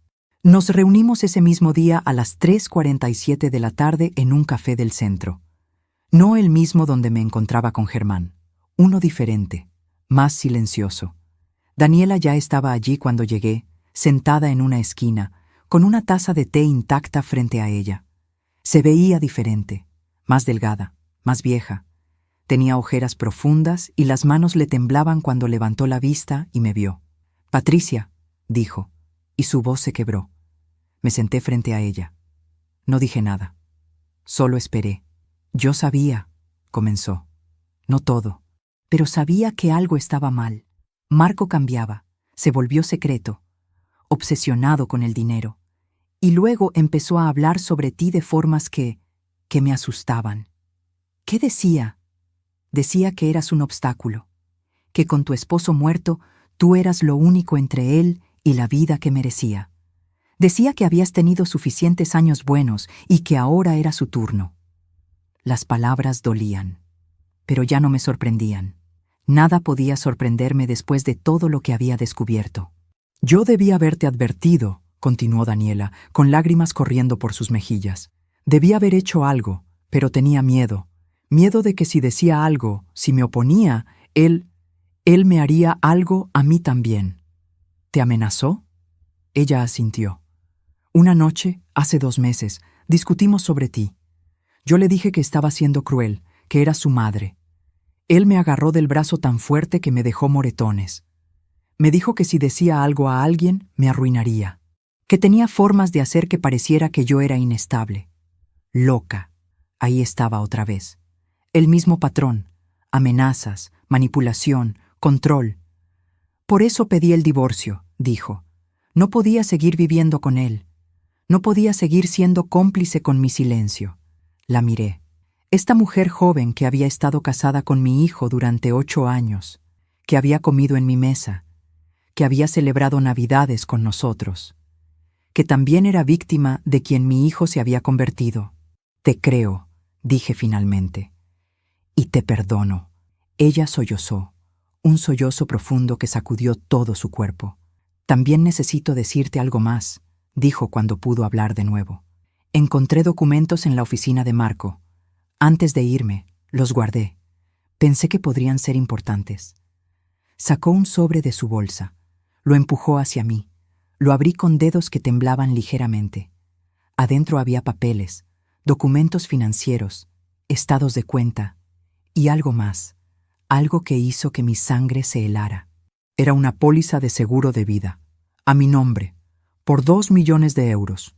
Nos reunimos ese mismo día a las 3:47 de la tarde en un café del centro. No el mismo donde me encontraba con Germán, uno diferente, más silencioso. Daniela ya estaba allí cuando llegué, sentada en una esquina, con una taza de té intacta frente a ella. Se veía diferente, más delgada, más vieja. Tenía ojeras profundas y las manos le temblaban cuando levantó la vista y me vio. «Patricia», dijo, y su voz se quebró. Me senté frente a ella. No dije nada. Solo esperé. Yo sabía, comenzó. No todo, pero sabía que algo estaba mal. Marco cambiaba, se volvió secreto, obsesionado con el dinero, y luego empezó a hablar sobre ti de formas que me asustaban. ¿Qué decía? Decía que eras un obstáculo, que con tu esposo muerto tú eras lo único entre él y la vida que merecía. Decía que habías tenido suficientes años buenos y que ahora era su turno. Las palabras dolían, pero ya no me sorprendían. Nada podía sorprenderme después de todo lo que había descubierto. Yo debía haberte advertido, continuó Daniela, con lágrimas corriendo por sus mejillas. Debía haber hecho algo, pero tenía miedo. Miedo de que si decía algo, si me oponía, él me haría algo a mí también. ¿Te amenazó? Ella asintió. Una noche, hace 2 meses, discutimos sobre ti. Yo le dije que estaba siendo cruel, que era su madre. Él me agarró del brazo tan fuerte que me dejó moretones. Me dijo que si decía algo a alguien, me arruinaría. Que tenía formas de hacer que pareciera que yo era inestable. Loca. Ahí estaba otra vez. El mismo patrón. Amenazas, manipulación, control. Por eso pedí el divorcio, dijo. No podía seguir viviendo con él. No podía seguir siendo cómplice con mi silencio. La miré. Esta mujer joven que había estado casada con mi hijo durante 8 años, que había comido en mi mesa, que había celebrado Navidades con nosotros, que también era víctima de quien mi hijo se había convertido. Te creo, dije finalmente, y te perdono. Ella sollozó, un sollozo profundo que sacudió todo su cuerpo. También necesito decirte algo más, dijo cuando pudo hablar de nuevo. Encontré documentos en la oficina de Marco. Antes de irme, los guardé. Pensé que podrían ser importantes. Sacó un sobre de su bolsa. Lo empujó hacia mí. Lo abrí con dedos que temblaban ligeramente. Adentro había papeles, documentos financieros, estados de cuenta y algo más, algo que hizo que mi sangre se helara. Era una póliza de seguro de vida, a mi nombre, por 2 millones de euros,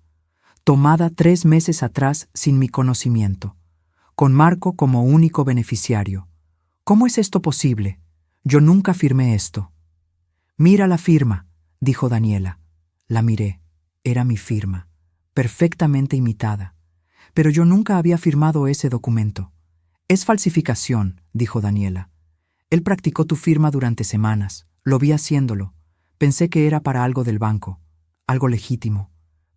tomada 3 meses atrás sin mi conocimiento, con Marco como único beneficiario. ¿Cómo es esto posible? Yo nunca firmé esto. Mira la firma, dijo Daniela. La miré. Era mi firma, perfectamente imitada. Pero yo nunca había firmado ese documento. Es falsificación, dijo Daniela. Él practicó tu firma durante semanas. Lo vi haciéndolo. Pensé que era para algo del banco, algo legítimo.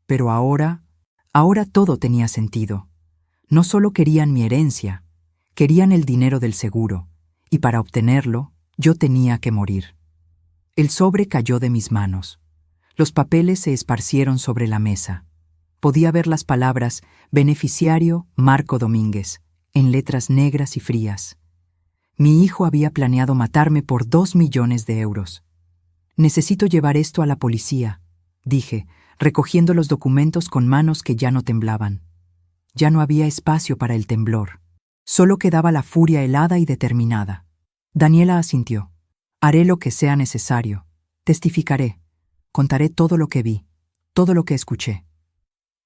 Pero ahora todo tenía sentido. No solo querían mi herencia, querían el dinero del seguro, y para obtenerlo, yo tenía que morir. El sobre cayó de mis manos. Los papeles se esparcieron sobre la mesa. Podía ver las palabras «Beneficiario Marco Domínguez» en letras negras y frías. Mi hijo había planeado matarme por 2 millones de euros. Necesito llevar esto a la policía, dije, recogiendo los documentos con manos que ya no temblaban. Ya no había espacio para el temblor. Solo quedaba la furia helada y determinada. Daniela asintió. Haré lo que sea necesario. Testificaré. Contaré todo lo que vi, todo lo que escuché.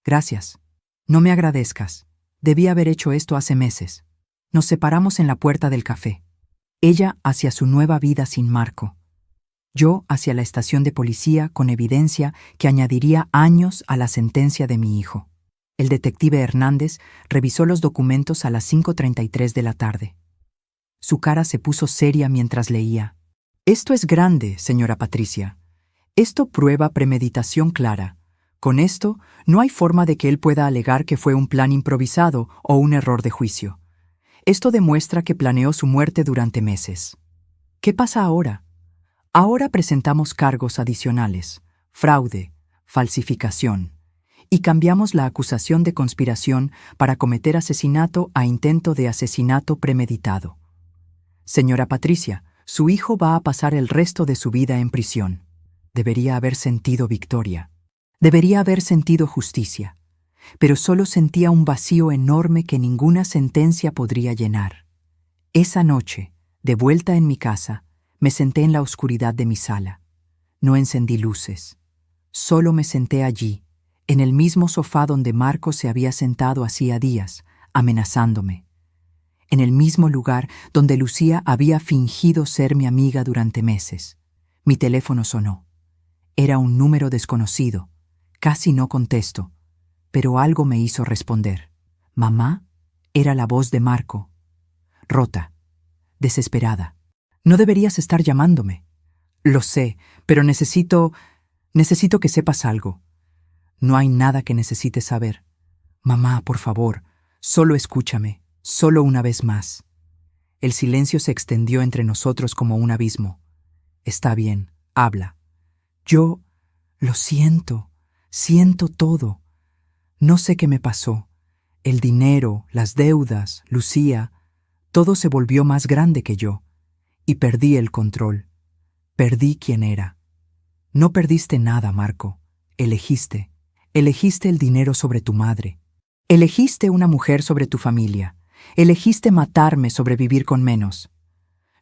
Gracias. No me agradezcas. Debí haber hecho esto hace meses. Nos separamos en la puerta del café. Ella hacia su nueva vida sin Marco. Yo hacia la estación de policía con evidencia que añadiría años a la sentencia de mi hijo. El detective Hernández revisó los documentos a las 5:33 de la tarde. Su cara se puso seria mientras leía. Esto es grande, señora Patricia. Esto prueba premeditación clara. Con esto, no hay forma de que él pueda alegar que fue un plan improvisado o un error de juicio. Esto demuestra que planeó su muerte durante meses. ¿Qué pasa ahora? Ahora presentamos cargos adicionales, fraude, falsificación, y cambiamos la acusación de conspiración para cometer asesinato a intento de asesinato premeditado. Señora Patricia, su hijo va a pasar el resto de su vida en prisión. Debería haber sentido victoria. Debería haber sentido justicia. Pero solo sentía un vacío enorme que ninguna sentencia podría llenar. Esa noche, de vuelta en mi casa, me senté en la oscuridad de mi sala. No encendí luces. Solo me senté allí, en el mismo sofá donde Marco se había sentado hacía días, amenazándome. En el mismo lugar donde Lucía había fingido ser mi amiga durante meses. Mi teléfono sonó. Era un número desconocido. Casi no contesto, pero algo me hizo responder. «Mamá», era la voz de Marco. Rota, desesperada. «No deberías estar llamándome». «Lo sé, pero necesito que sepas algo». «No hay nada que necesites saber». «Mamá, por favor, solo escúchame, solo una vez más». El silencio se extendió entre nosotros como un abismo. «Está bien, habla». «Yo lo siento todo. No sé qué me pasó. El dinero, las deudas, Lucía, todo se volvió más grande que yo. Y perdí el control. Perdí quién era». «No perdiste nada, Marco. Elegiste. Elegiste el dinero sobre tu madre. Elegiste una mujer sobre tu familia. Elegiste matarme sobre vivir con menos.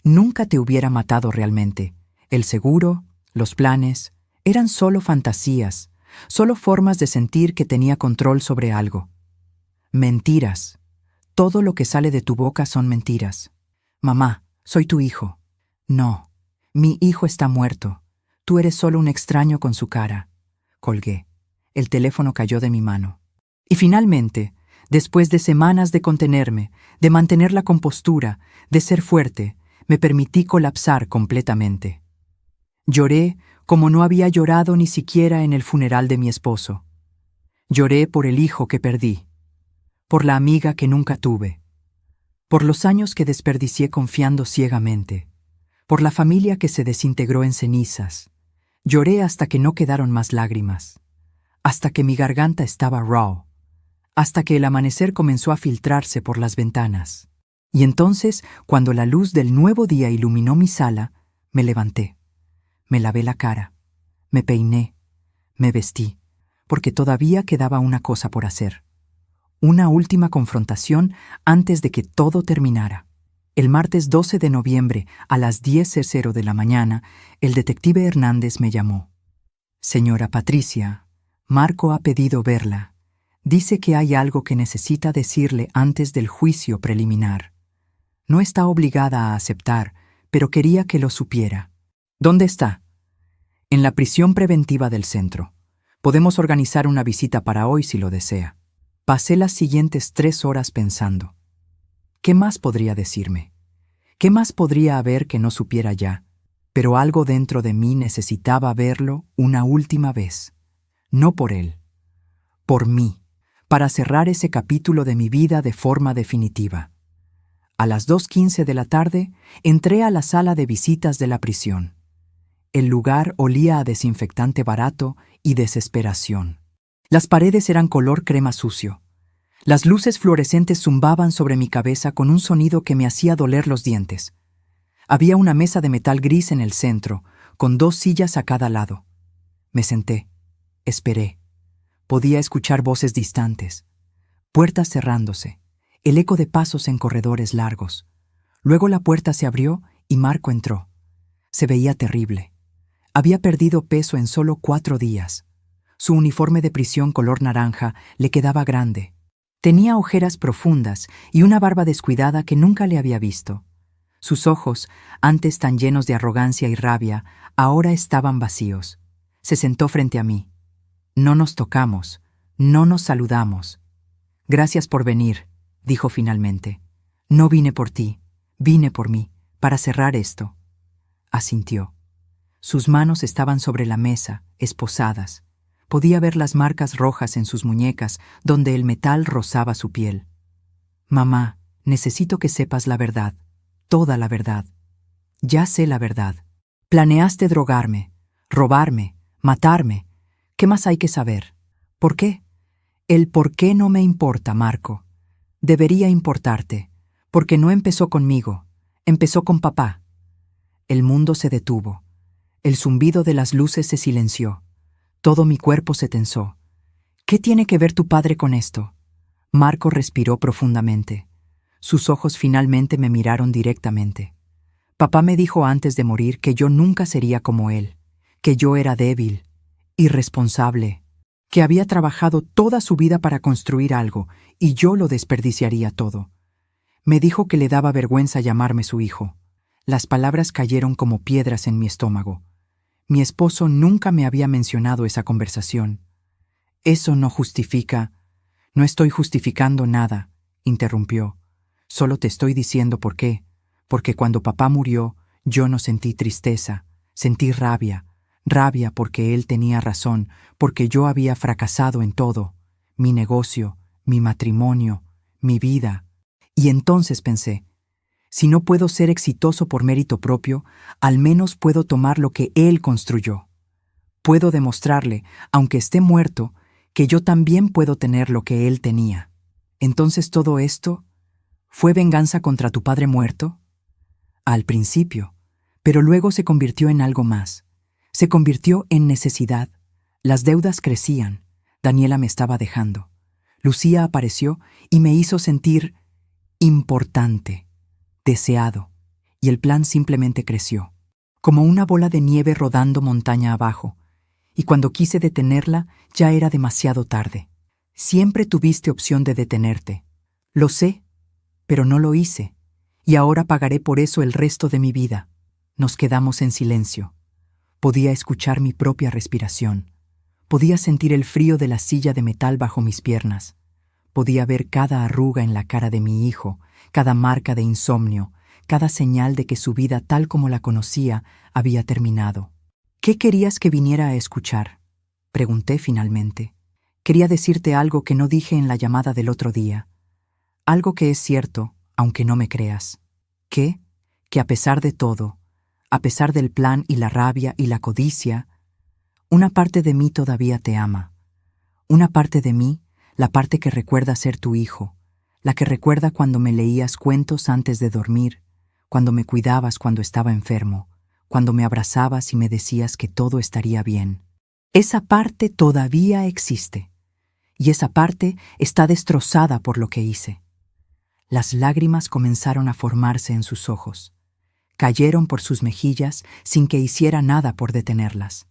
Nunca te hubiera matado realmente. El seguro, los planes, eran solo fantasías, solo formas de sentir que tenía control sobre algo. Mentiras. Todo lo que sale de tu boca son mentiras. Mamá, soy tu hijo». «No, mi hijo está muerto. Tú eres solo un extraño con su cara». Colgué. El teléfono cayó de mi mano. Y finalmente, después de semanas de contenerme, de mantener la compostura, de ser fuerte, me permití colapsar completamente. Lloré como no había llorado ni siquiera en el funeral de mi esposo. Lloré por el hijo que perdí, por la amiga que nunca tuve, por los años que desperdicié confiando ciegamente, por la familia que se desintegró en cenizas. Lloré hasta que no quedaron más lágrimas, hasta que mi garganta estaba raw, hasta que el amanecer comenzó a filtrarse por las ventanas. Y entonces, cuando la luz del nuevo día iluminó mi sala, me levanté. Me lavé la cara, me peiné, me vestí, porque todavía quedaba una cosa por hacer. Una última confrontación antes de que todo terminara. El martes 12 de noviembre, a las 10:00 de la mañana, el detective Hernández me llamó. «Señora Patricia, Marco ha pedido verla. Dice que hay algo que necesita decirle antes del juicio preliminar. No está obligada a aceptar, pero quería que lo supiera». «¿Dónde está?» «En la prisión preventiva del centro. Podemos organizar una visita para hoy si lo desea». Pasé las siguientes 3 horas pensando. ¿Qué más podría decirme? ¿Qué más podría haber que no supiera ya? Pero algo dentro de mí necesitaba verlo una última vez. No por él, por mí, para cerrar ese capítulo de mi vida de forma definitiva. A las 2:15 de la tarde, entré a la sala de visitas de la prisión. El lugar olía a desinfectante barato y desesperación. Las paredes eran color crema sucio. Las luces fluorescentes zumbaban sobre mi cabeza con un sonido que me hacía doler los dientes. Había una mesa de metal gris en el centro, con 2 sillas a cada lado. Me senté. Esperé. Podía escuchar voces distantes. Puertas cerrándose. El eco de pasos en corredores largos. Luego la puerta se abrió y Marco entró. Se veía terrible. Había perdido peso en solo 4 días. Su uniforme de prisión color naranja le quedaba grande. Tenía ojeras profundas y una barba descuidada que nunca le había visto. Sus ojos, antes tan llenos de arrogancia y rabia, ahora estaban vacíos. Se sentó frente a mí. No nos tocamos, no nos saludamos. «Gracias por venir», dijo finalmente. «No vine por ti, vine por mí, para cerrar esto». Asintió. Sus manos estaban sobre la mesa, esposadas. Podía ver las marcas rojas en sus muñecas, donde el metal rozaba su piel. «Mamá, necesito que sepas la verdad, toda la verdad. Ya sé la verdad. Planeaste drogarme, robarme, matarme. ¿Qué más hay que saber? ¿Por qué? El por qué no me importa, Marco. Debería importarte, porque no empezó conmigo, empezó con papá». El mundo se detuvo. El zumbido de las luces se silenció. Todo mi cuerpo se tensó. «¿Qué tiene que ver tu padre con esto?» Marco respiró profundamente. Sus ojos finalmente me miraron directamente. «Papá me dijo antes de morir que yo nunca sería como él, que yo era débil, irresponsable, que había trabajado toda su vida para construir algo y yo lo desperdiciaría todo. Me dijo que le daba vergüenza llamarme su hijo». Las palabras cayeron como piedras en mi estómago. Mi esposo nunca me había mencionado esa conversación. Eso no justifica. No estoy justificando nada, interrumpió. Solo te estoy diciendo por qué. Porque cuando papá murió, yo no sentí tristeza, sentí rabia. Rabia porque él tenía razón, porque yo había fracasado en todo. Mi negocio, mi matrimonio, mi vida. Y entonces pensé, si no puedo ser exitoso por mérito propio, al menos puedo tomar lo que él construyó. Puedo demostrarle, aunque esté muerto, que yo también puedo tener lo que él tenía. Entonces todo esto, ¿fue venganza contra tu padre muerto? Al principio, pero luego se convirtió en algo más. Se convirtió en necesidad. Las deudas crecían. Daniela me estaba dejando. Lucía apareció y me hizo sentir importante, deseado, y el plan simplemente creció, como una bola de nieve rodando montaña abajo, y cuando quise detenerla ya era demasiado tarde. Siempre tuviste opción de detenerte. Lo sé, pero no lo hice, y ahora pagaré por eso el resto de mi vida. Nos quedamos en silencio. Podía escuchar mi propia respiración. Podía sentir el frío de la silla de metal bajo mis piernas. Podía ver cada arruga en la cara de mi hijo, cada marca de insomnio, cada señal de que su vida tal como la conocía había terminado. ¿Qué querías que viniera a escuchar?, pregunté finalmente. Quería decirte algo que no dije en la llamada del otro día. Algo que es cierto, aunque no me creas. Que a pesar de todo, a pesar del plan y la rabia y la codicia, una parte de mí todavía te ama. Una parte de mí, la parte que recuerda ser tu hijo, la que recuerda cuando me leías cuentos antes de dormir, cuando me cuidabas cuando estaba enfermo, cuando me abrazabas y me decías que todo estaría bien. Esa parte todavía existe, y esa parte está destrozada por lo que hice. Las lágrimas comenzaron a formarse en sus ojos. Cayeron por sus mejillas sin que hiciera nada por detenerlas.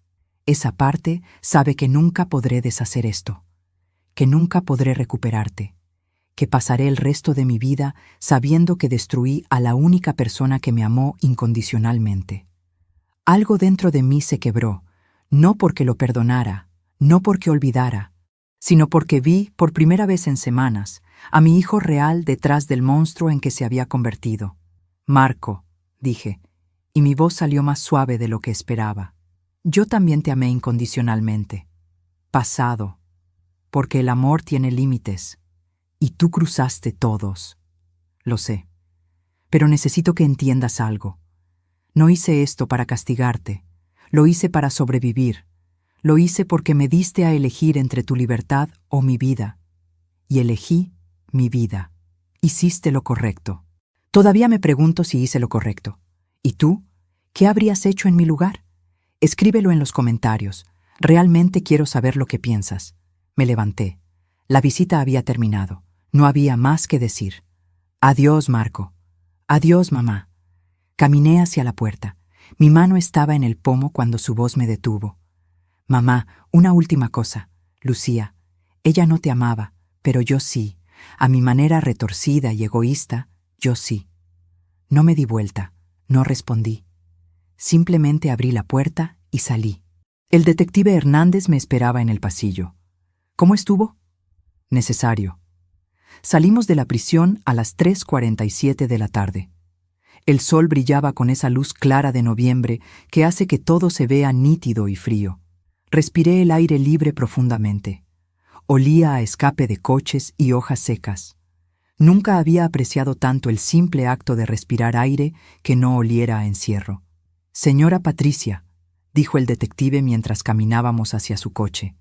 Esa parte sabe que nunca podré deshacer esto, que nunca podré recuperarte, que pasaré el resto de mi vida sabiendo que destruí a la única persona que me amó incondicionalmente. Algo dentro de mí se quebró, no porque lo perdonara, no porque olvidara, sino porque vi, por primera vez en semanas, a mi hijo real detrás del monstruo en que se había convertido. Marco, dije, y mi voz salió más suave de lo que esperaba. Yo también te amé incondicionalmente. Pasado, porque el amor tiene límites, y tú cruzaste todos. Lo sé, pero necesito que entiendas algo. No hice esto para castigarte, lo hice para sobrevivir, lo hice porque me diste a elegir entre tu libertad o mi vida, y elegí mi vida. Hiciste lo correcto. Todavía me pregunto si hice lo correcto. ¿Y tú? ¿Qué habrías hecho en mi lugar? Escríbelo en los comentarios. Realmente quiero saber lo que piensas. Me levanté. La visita había terminado. No había más que decir. Adiós, Marco. Adiós, mamá. Caminé hacia la puerta. Mi mano estaba en el pomo cuando su voz me detuvo. Mamá, una última cosa. Lucía, ella no te amaba, pero yo sí. A mi manera retorcida y egoísta, yo sí. No me di vuelta, no respondí. Simplemente abrí la puerta y salí. El detective Hernández me esperaba en el pasillo. ¿Cómo estuvo? Necesario. Salimos de la prisión a las 3:47 de la tarde. El sol brillaba con esa luz clara de noviembre que hace que todo se vea nítido y frío. Respiré el aire libre profundamente. Olía a escape de coches y hojas secas. Nunca había apreciado tanto el simple acto de respirar aire que no oliera a encierro. Señora Patricia, dijo el detective mientras caminábamos hacia su coche.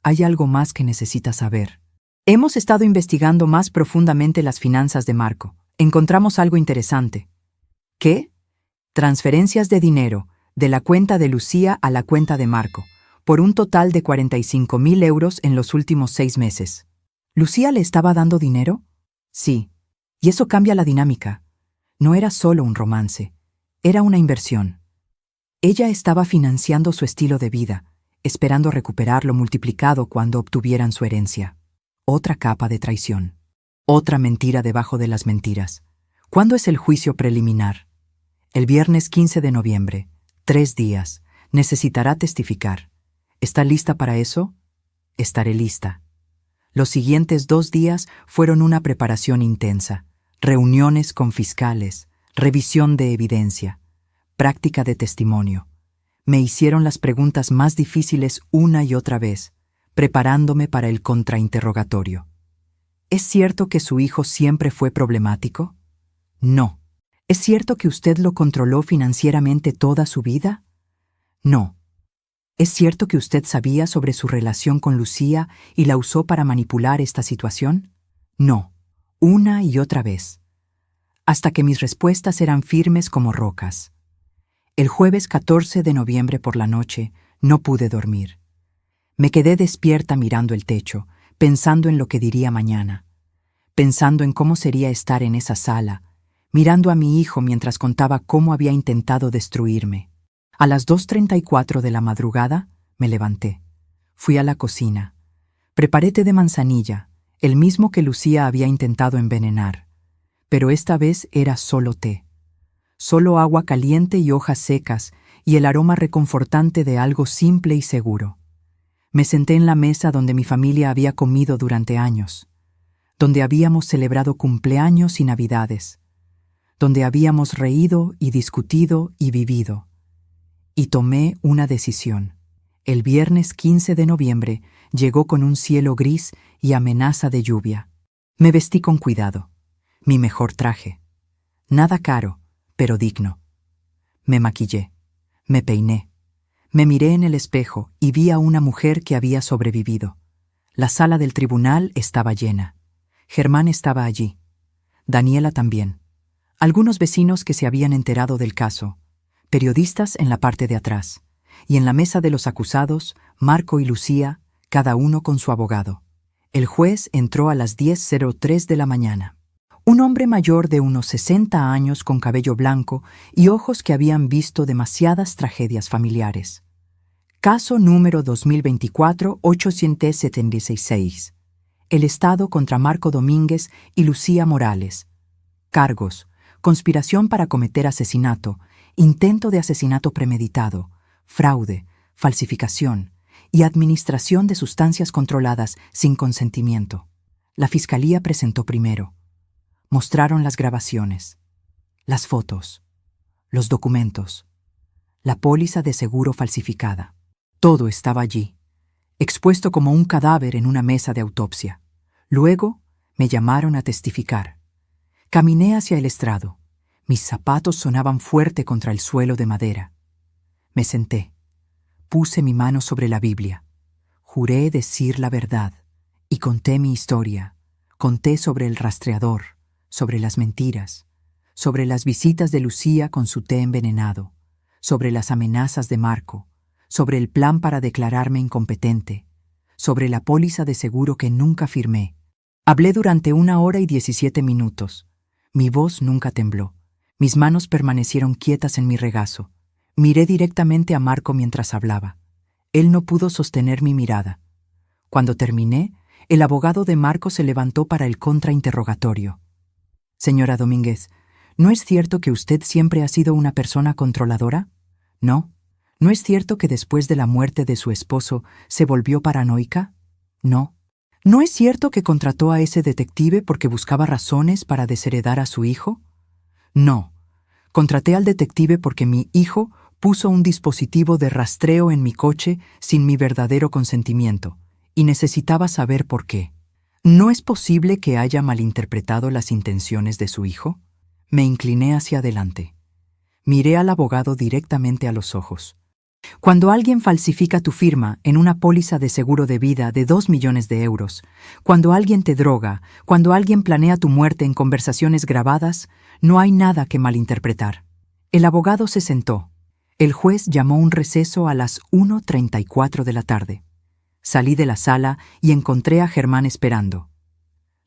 Hay algo más que necesita saber. Hemos estado investigando más profundamente las finanzas de Marco. Encontramos algo interesante. ¿Qué? Transferencias de dinero, de la cuenta de Lucía a la cuenta de Marco, por un total de 45.000 euros en los últimos 6 meses. ¿Lucía le estaba dando dinero? Sí, y eso cambia la dinámica. No era solo un romance, era una inversión. Ella estaba financiando su estilo de vida, esperando recuperarlo multiplicado cuando obtuvieran su herencia. Otra capa de traición. Otra mentira debajo de las mentiras. ¿Cuándo es el juicio preliminar? El viernes 15 de noviembre. 3 días. Necesitará testificar. ¿Está lista para eso? Estaré lista. Los siguientes 2 días fueron una preparación intensa. Reuniones con fiscales, revisión de evidencia, práctica de testimonio. Me hicieron las preguntas más difíciles una y otra vez, preparándome para el contrainterrogatorio. ¿Es cierto que su hijo siempre fue problemático? No. ¿Es cierto que usted lo controló financieramente toda su vida? No. ¿Es cierto que usted sabía sobre su relación con Lucía y la usó para manipular esta situación? No. Una y otra vez. Hasta que mis respuestas eran firmes como rocas. El jueves 14 de noviembre por la noche no pude dormir. Me quedé despierta mirando el techo, pensando en lo que diría mañana, pensando en cómo sería estar en esa sala, mirando a mi hijo mientras contaba cómo había intentado destruirme. A las 2:34 de la madrugada me levanté. Fui a la cocina. Preparé té de manzanilla, el mismo que Lucía había intentado envenenar. Pero esta vez era solo té. Solo agua caliente y hojas secas y el aroma reconfortante de algo simple y seguro. Me senté en la mesa donde mi familia había comido durante años, donde habíamos celebrado cumpleaños y navidades, donde habíamos reído y discutido y vivido. Y tomé una decisión. El viernes 15 de noviembre llegó con un cielo gris y amenaza de lluvia. Me vestí con cuidado. Mi mejor traje. Nada caro, pero digno. Me maquillé. Me peiné. Me miré en el espejo y vi a una mujer que había sobrevivido. La sala del tribunal estaba llena. Germán estaba allí. Daniela también. Algunos vecinos que se habían enterado del caso. Periodistas en la parte de atrás, y en la mesa de los acusados, Marco y Lucía, cada uno con su abogado. El juez entró a las 10:03 de la mañana. Un hombre mayor de unos 60 años con cabello blanco y ojos que habían visto demasiadas tragedias familiares. Caso número 2024-876. El Estado contra Marco Domínguez y Lucía Morales. Cargos: conspiración para cometer asesinato, intento de asesinato premeditado, fraude, falsificación y administración de sustancias controladas sin consentimiento. La Fiscalía presentó primero. Mostraron las grabaciones, las fotos, los documentos, la póliza de seguro falsificada. Todo estaba allí, expuesto como un cadáver en una mesa de autopsia. Luego me llamaron a testificar. Caminé hacia el estrado. Mis zapatos sonaban fuerte contra el suelo de madera. Me senté. Puse mi mano sobre la Biblia. Juré decir la verdad y conté mi historia. Conté sobre el rastreador, sobre las mentiras, sobre las visitas de Lucía con su té envenenado, sobre las amenazas de Marco, sobre el plan para declararme incompetente, sobre la póliza de seguro que nunca firmé. Hablé durante 1 hora y 17 minutos. Mi voz nunca tembló. Mis manos permanecieron quietas en mi regazo. Miré directamente a Marco mientras hablaba. Él no pudo sostener mi mirada. Cuando terminé, el abogado de Marco se levantó para el contrainterrogatorio. Señora Domínguez, ¿no es cierto que usted siempre ha sido una persona controladora? ¿No? ¿No es cierto que después de la muerte de su esposo se volvió paranoica? No. ¿No es cierto que contrató a ese detective porque buscaba razones para desheredar a su hijo? No. Contraté al detective porque mi hijo puso un dispositivo de rastreo en mi coche sin mi verdadero consentimiento, y necesitaba saber por qué. ¿No es posible que haya malinterpretado las intenciones de su hijo? Me incliné hacia adelante. Miré al abogado directamente a los ojos. Cuando alguien falsifica tu firma en una póliza de seguro de vida de 2 millones de euros, cuando alguien te droga, cuando alguien planea tu muerte en conversaciones grabadas, no hay nada que malinterpretar. El abogado se sentó. El juez llamó un receso a las 1:34 de la tarde. Salí de la sala y encontré a Germán esperando.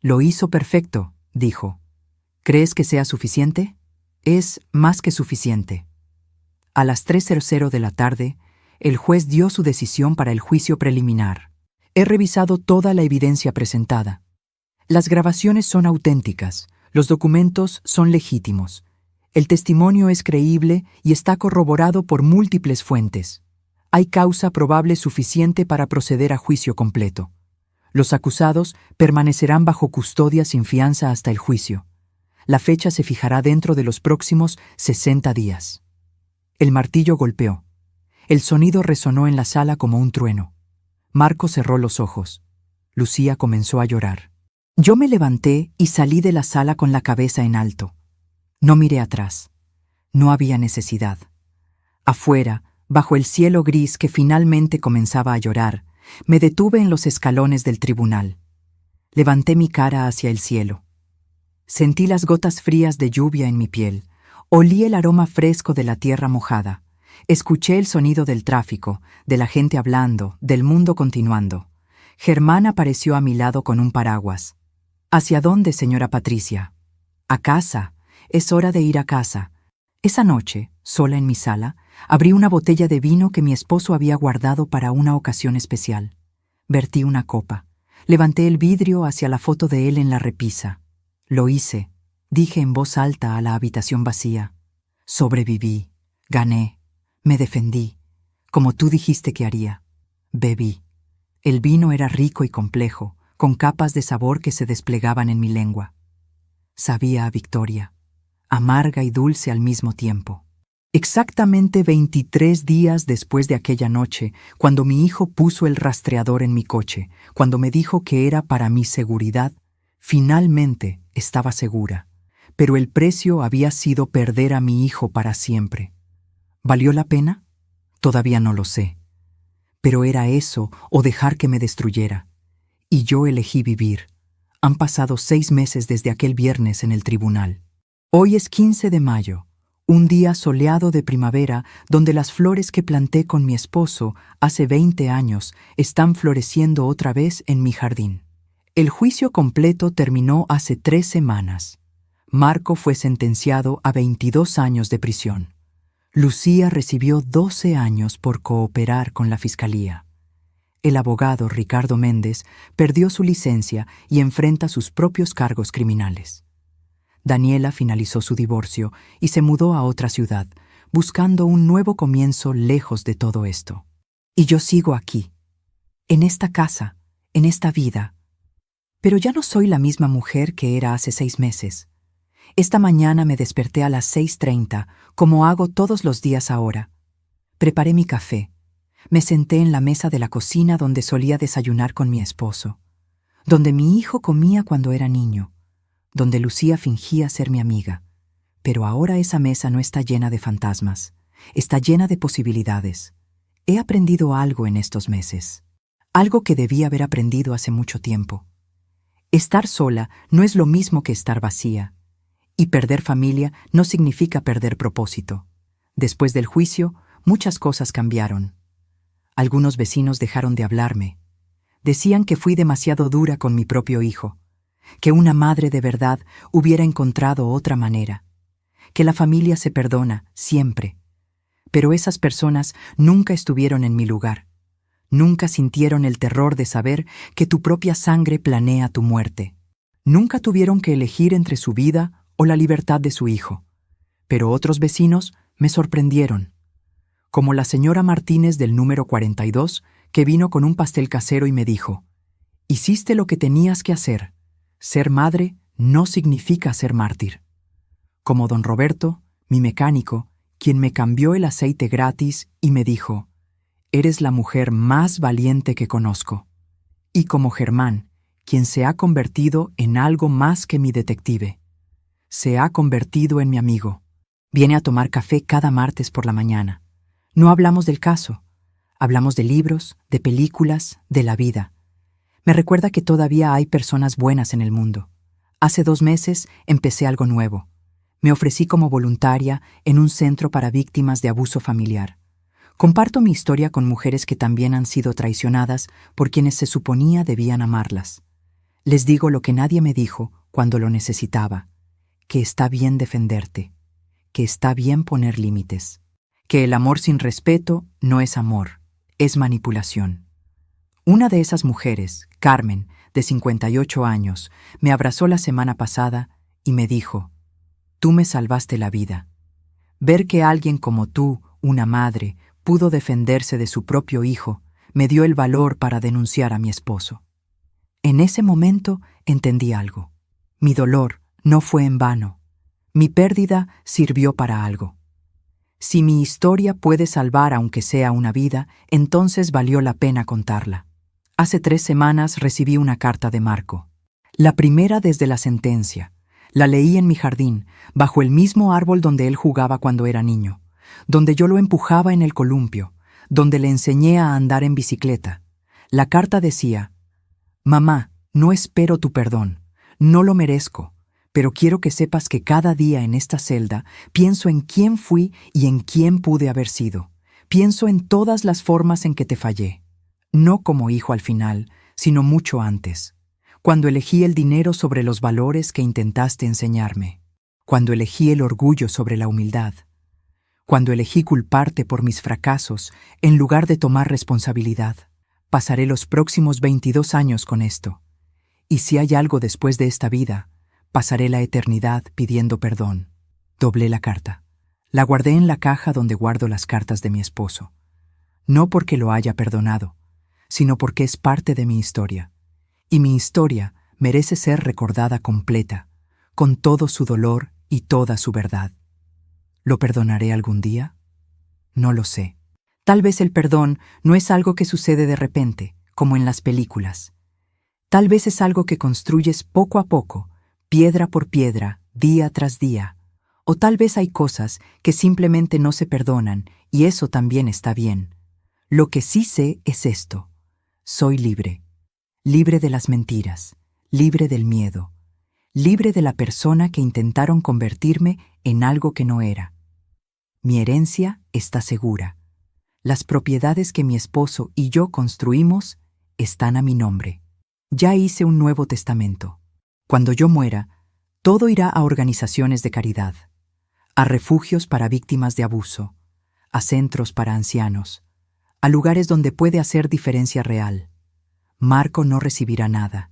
Lo hizo perfecto, dijo. ¿Crees que sea suficiente? Es más que suficiente. A las 3:00 de la tarde, el juez dio su decisión para el juicio preliminar. He revisado toda la evidencia presentada. Las grabaciones son auténticas, los documentos son legítimos. El testimonio es creíble y está corroborado por múltiples fuentes. hay causa probable suficiente para proceder a juicio completo. Los acusados permanecerán bajo custodia sin fianza hasta el juicio. La fecha se fijará dentro de los próximos 60 días. El martillo golpeó. El sonido resonó en la sala como un trueno. Marco cerró los ojos. Lucía comenzó a llorar. Yo me levanté y salí de la sala con la cabeza en alto. No miré atrás. No había necesidad. Afuera, bajo el cielo gris que finalmente comenzaba a llorar, me detuve en los escalones del tribunal. Levanté mi cara hacia el cielo. Sentí las gotas frías de lluvia en mi piel. Olí el aroma fresco de la tierra mojada. Escuché el sonido del tráfico, de la gente hablando, del mundo continuando. Germán apareció a mi lado con un paraguas. ¿Hacia dónde, señora Patricia? A casa. Es hora de ir a casa. Esa noche, sola en mi sala, abrí una botella de vino que mi esposo había guardado para una ocasión especial. Vertí una copa. Levanté el vidrio hacia la foto de él en la repisa. Lo hice. Dije en voz alta a la habitación vacía. Sobreviví. Gané. Me defendí. Como tú dijiste que haría. Bebí. El vino era rico y complejo, con capas de sabor que se desplegaban en mi lengua. Sabía a victoria. Amarga y dulce al mismo tiempo. Exactamente 23 días después de aquella noche, cuando mi hijo puso el rastreador en mi coche, cuando me dijo que era para mi seguridad, finalmente estaba segura. Pero el precio había sido perder a mi hijo para siempre. ¿Valió la pena? Todavía no lo sé. Pero era eso o dejar que me destruyera. Y yo elegí vivir. Han pasado 6 meses desde aquel viernes en el tribunal. Hoy es 15 de mayo, un día soleado de primavera donde las flores que planté con mi esposo hace 20 años están floreciendo otra vez en mi jardín. El juicio completo terminó hace 3 semanas. Marco fue sentenciado a 22 años de prisión. Lucía recibió 12 años por cooperar con la fiscalía. El abogado Ricardo Méndez perdió su licencia y enfrenta sus propios cargos criminales. Daniela finalizó su divorcio y se mudó a otra ciudad, buscando un nuevo comienzo lejos de todo esto. Y yo sigo aquí, en esta casa, en esta vida. Pero ya no soy la misma mujer que era hace 6 meses. Esta mañana me desperté a las 6:30, como hago todos los días ahora. Preparé mi café. Me senté en la mesa de la cocina donde solía desayunar con mi esposo, donde mi hijo comía cuando era niño, donde Lucía fingía ser mi amiga. Pero ahora esa mesa no está llena de fantasmas, está llena de posibilidades. He aprendido algo en estos meses, algo que debía haber aprendido hace mucho tiempo. Estar sola no es lo mismo que estar vacía, y perder familia no significa perder propósito. Después del juicio, muchas cosas cambiaron. Algunos vecinos dejaron de hablarme. Decían que fui demasiado dura con mi propio hijo, que una madre de verdad hubiera encontrado otra manera, que la familia se perdona siempre. Pero esas personas nunca estuvieron en mi lugar. Nunca sintieron el terror de saber que tu propia sangre planea tu muerte. Nunca tuvieron que elegir entre su vida o la libertad de su hijo. Pero otros vecinos me sorprendieron, como la señora Martínez del número 42, que vino con un pastel casero y me dijo: «Hiciste lo que tenías que hacer. Ser madre no significa ser mártir». Como don Roberto, mi mecánico, quien me cambió el aceite gratis y me dijo: «Eres la mujer más valiente que conozco». Y como Germán, quien se ha convertido en algo más que mi detective. Se ha convertido en mi amigo. Viene a tomar café cada martes por la mañana. No hablamos del caso. Hablamos de libros, de películas, de la vida. Me recuerda que todavía hay personas buenas en el mundo. Hace 2 meses empecé algo nuevo. Me ofrecí como voluntaria en un centro para víctimas de abuso familiar. Comparto mi historia con mujeres que también han sido traicionadas por quienes se suponía debían amarlas. Les digo lo que nadie me dijo cuando lo necesitaba: que está bien defenderte, que está bien poner límites, que el amor sin respeto no es amor, es manipulación. Una de esas mujeres, Carmen, de 58 años, me abrazó la semana pasada y me dijo: «Tú me salvaste la vida. Ver que alguien como tú, una madre, pudo defenderse de su propio hijo, me dio el valor para denunciar a mi esposo. En ese momento entendí algo. Mi dolor no fue en vano. Mi pérdida sirvió para algo. Si mi historia puede salvar aunque sea una vida, entonces valió la pena contarla. Hace 3 semanas recibí una carta de Marco. La primera desde la sentencia. La leí en mi jardín, bajo el mismo árbol donde él jugaba cuando era niño, donde yo lo empujaba en el columpio, donde le enseñé a andar en bicicleta. La carta decía: «Mamá, no espero tu perdón, no lo merezco, pero quiero que sepas que cada día en esta celda pienso en quién fui y en quién pude haber sido. Pienso en todas las formas en que te fallé. No como hijo al final, sino mucho antes. Cuando elegí el dinero sobre los valores que intentaste enseñarme. Cuando elegí el orgullo sobre la humildad. Cuando elegí culparte por mis fracasos en lugar de tomar responsabilidad. Pasaré los próximos 22 años con esto. Y si hay algo después de esta vida, pasaré la eternidad pidiendo perdón». Doblé la carta. La guardé en la caja donde guardo las cartas de mi esposo. No porque lo haya perdonado, sino porque es parte de mi historia. Y mi historia merece ser recordada completa, con todo su dolor y toda su verdad. ¿Lo perdonaré algún día? No lo sé. Tal vez el perdón no es algo que sucede de repente, como en las películas. Tal vez es algo que construyes poco a poco, piedra por piedra, día tras día. O tal vez hay cosas que simplemente no se perdonan y eso también está bien. Lo que sí sé es esto: soy libre. Libre de las mentiras, libre del miedo, libre de la persona que intentaron convertirme en algo que no era. Mi herencia está segura. Las propiedades que mi esposo y yo construimos están a mi nombre. Ya hice un nuevo testamento. Cuando yo muera, todo irá a organizaciones de caridad, a refugios para víctimas de abuso, a centros para ancianos, a lugares donde puede hacer diferencia real. Marco no recibirá nada,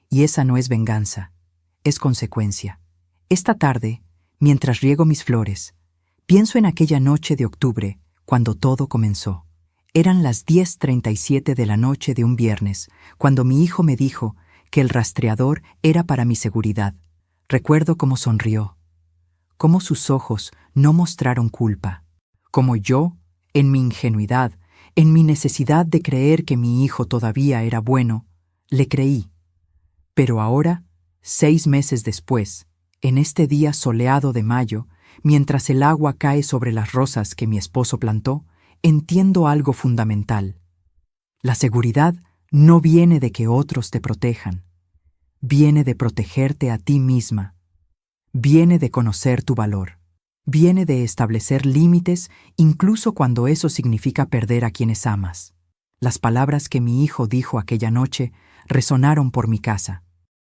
y esa no es venganza, es consecuencia. Esta tarde, mientras riego mis flores, pienso en aquella noche de octubre, cuando todo comenzó. Eran las 10:37 de la noche de un viernes, cuando mi hijo me dijo que el rastreador era para mi seguridad. Recuerdo cómo sonrió, cómo sus ojos no mostraron culpa, como yo, en mi ingenuidad, en mi necesidad de creer que mi hijo todavía era bueno, le creí. Pero ahora, 6 meses después, en este día soleado de mayo, mientras el agua cae sobre las rosas que mi esposo plantó, entiendo algo fundamental. La seguridad no viene de que otros te protejan. Viene de protegerte a ti misma. Viene de conocer tu valor. Viene de establecer límites incluso cuando eso significa perder a quienes amas. Las palabras que mi hijo dijo aquella noche resonaron por mi casa.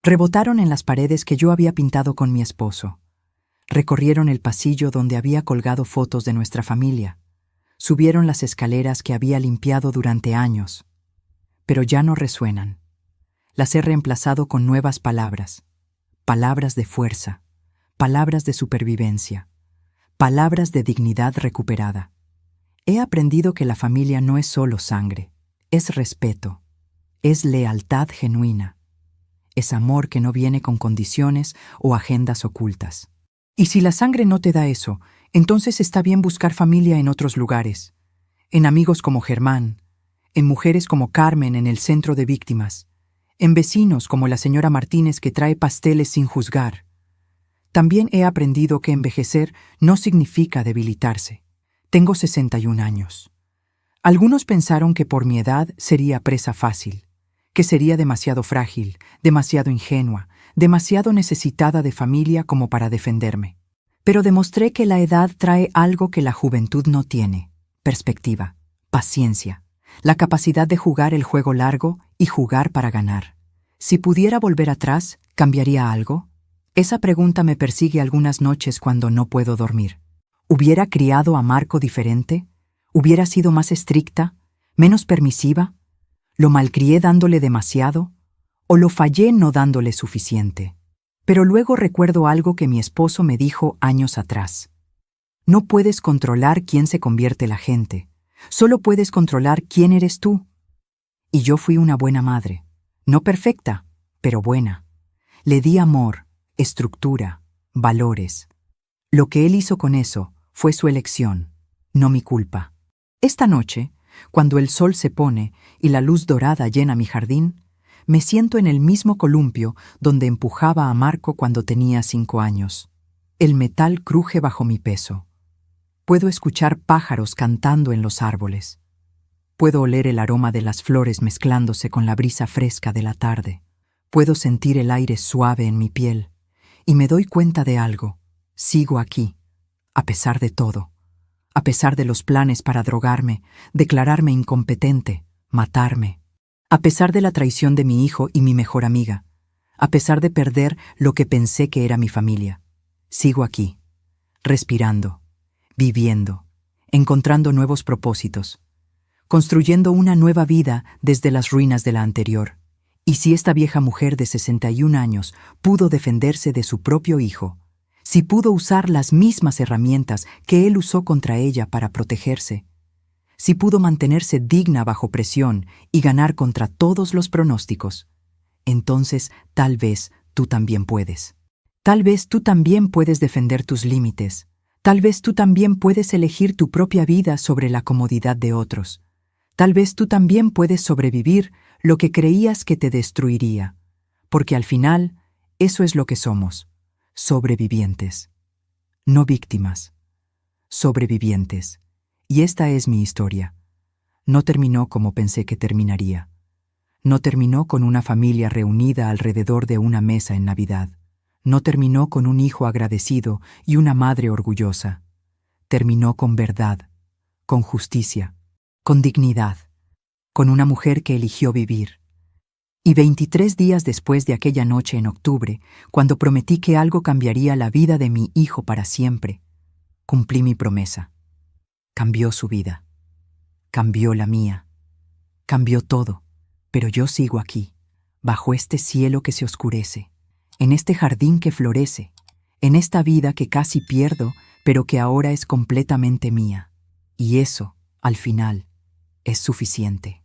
Rebotaron en las paredes que yo había pintado con mi esposo. Recorrieron el pasillo donde había colgado fotos de nuestra familia. Subieron las escaleras que había limpiado durante años. Pero ya no resuenan. Las he reemplazado con nuevas palabras. Palabras de fuerza. Palabras de supervivencia. Palabras de dignidad recuperada. He aprendido que la familia no es solo sangre, es respeto, es lealtad genuina, es amor que no viene con condiciones o agendas ocultas. Y si la sangre no te da eso, entonces está bien buscar familia en otros lugares, en amigos como Germán, en mujeres como Carmen en el centro de víctimas, en vecinos como la señora Martínez que trae pasteles sin juzgar. También he aprendido que envejecer no significa debilitarse. Tengo 61 años. Algunos pensaron que por mi edad sería presa fácil, que sería demasiado frágil, demasiado ingenua, demasiado necesitada de familia como para defenderme. Pero demostré que la edad trae algo que la juventud no tiene: perspectiva, paciencia, la capacidad de jugar el juego largo y jugar para ganar. Si pudiera volver atrás, ¿cambiaría algo? Esa pregunta me persigue algunas noches cuando no puedo dormir. ¿Hubiera criado a Marco diferente? ¿Hubiera sido más estricta? ¿Menos permisiva? ¿Lo malcrié dándole demasiado? ¿O lo fallé no dándole suficiente? Pero luego recuerdo algo que mi esposo me dijo años atrás. No puedes controlar quién se convierte la gente. Solo puedes controlar quién eres tú. Y yo fui una buena madre. No perfecta, pero buena. Le di amor, estructura, valores. Lo que él hizo con eso fue su elección, no mi culpa. Esta noche, cuando el sol se pone y la luz dorada llena mi jardín, me siento en el mismo columpio donde empujaba a Marco cuando tenía 5 años. El metal cruje bajo mi peso. Puedo escuchar pájaros cantando en los árboles. Puedo oler el aroma de las flores mezclándose con la brisa fresca de la tarde. Puedo sentir el aire suave en mi piel. Y me doy cuenta de algo. Sigo aquí, a pesar de todo. A pesar de los planes para drogarme, declararme incompetente, matarme. A pesar de la traición de mi hijo y mi mejor amiga. A pesar de perder lo que pensé que era mi familia. Sigo aquí, respirando, viviendo, encontrando nuevos propósitos, construyendo una nueva vida desde las ruinas de la anterior. Y si esta vieja mujer de 61 años pudo defenderse de su propio hijo, si pudo usar las mismas herramientas que él usó contra ella para protegerse, si pudo mantenerse digna bajo presión y ganar contra todos los pronósticos, entonces tal vez tú también puedes. Tal vez tú también puedes defender tus límites. Tal vez tú también puedes elegir tu propia vida sobre la comodidad de otros. Tal vez tú también puedes sobrevivir lo que creías que te destruiría, porque al final eso es lo que somos, sobrevivientes. No víctimas, sobrevivientes. Y esta es mi historia. No terminó como pensé que terminaría. No terminó con una familia reunida alrededor de una mesa en Navidad. No terminó con un hijo agradecido y una madre orgullosa. Terminó con verdad, con justicia, con dignidad, con una mujer que eligió vivir. Y 23 días después de aquella noche en octubre, cuando prometí que algo cambiaría la vida de mi hijo para siempre, cumplí mi promesa. Cambió su vida. Cambió la mía. Cambió todo. Pero yo sigo aquí, bajo este cielo que se oscurece, en este jardín que florece, en esta vida que casi pierdo, pero que ahora es completamente mía. Y eso, al final, es suficiente.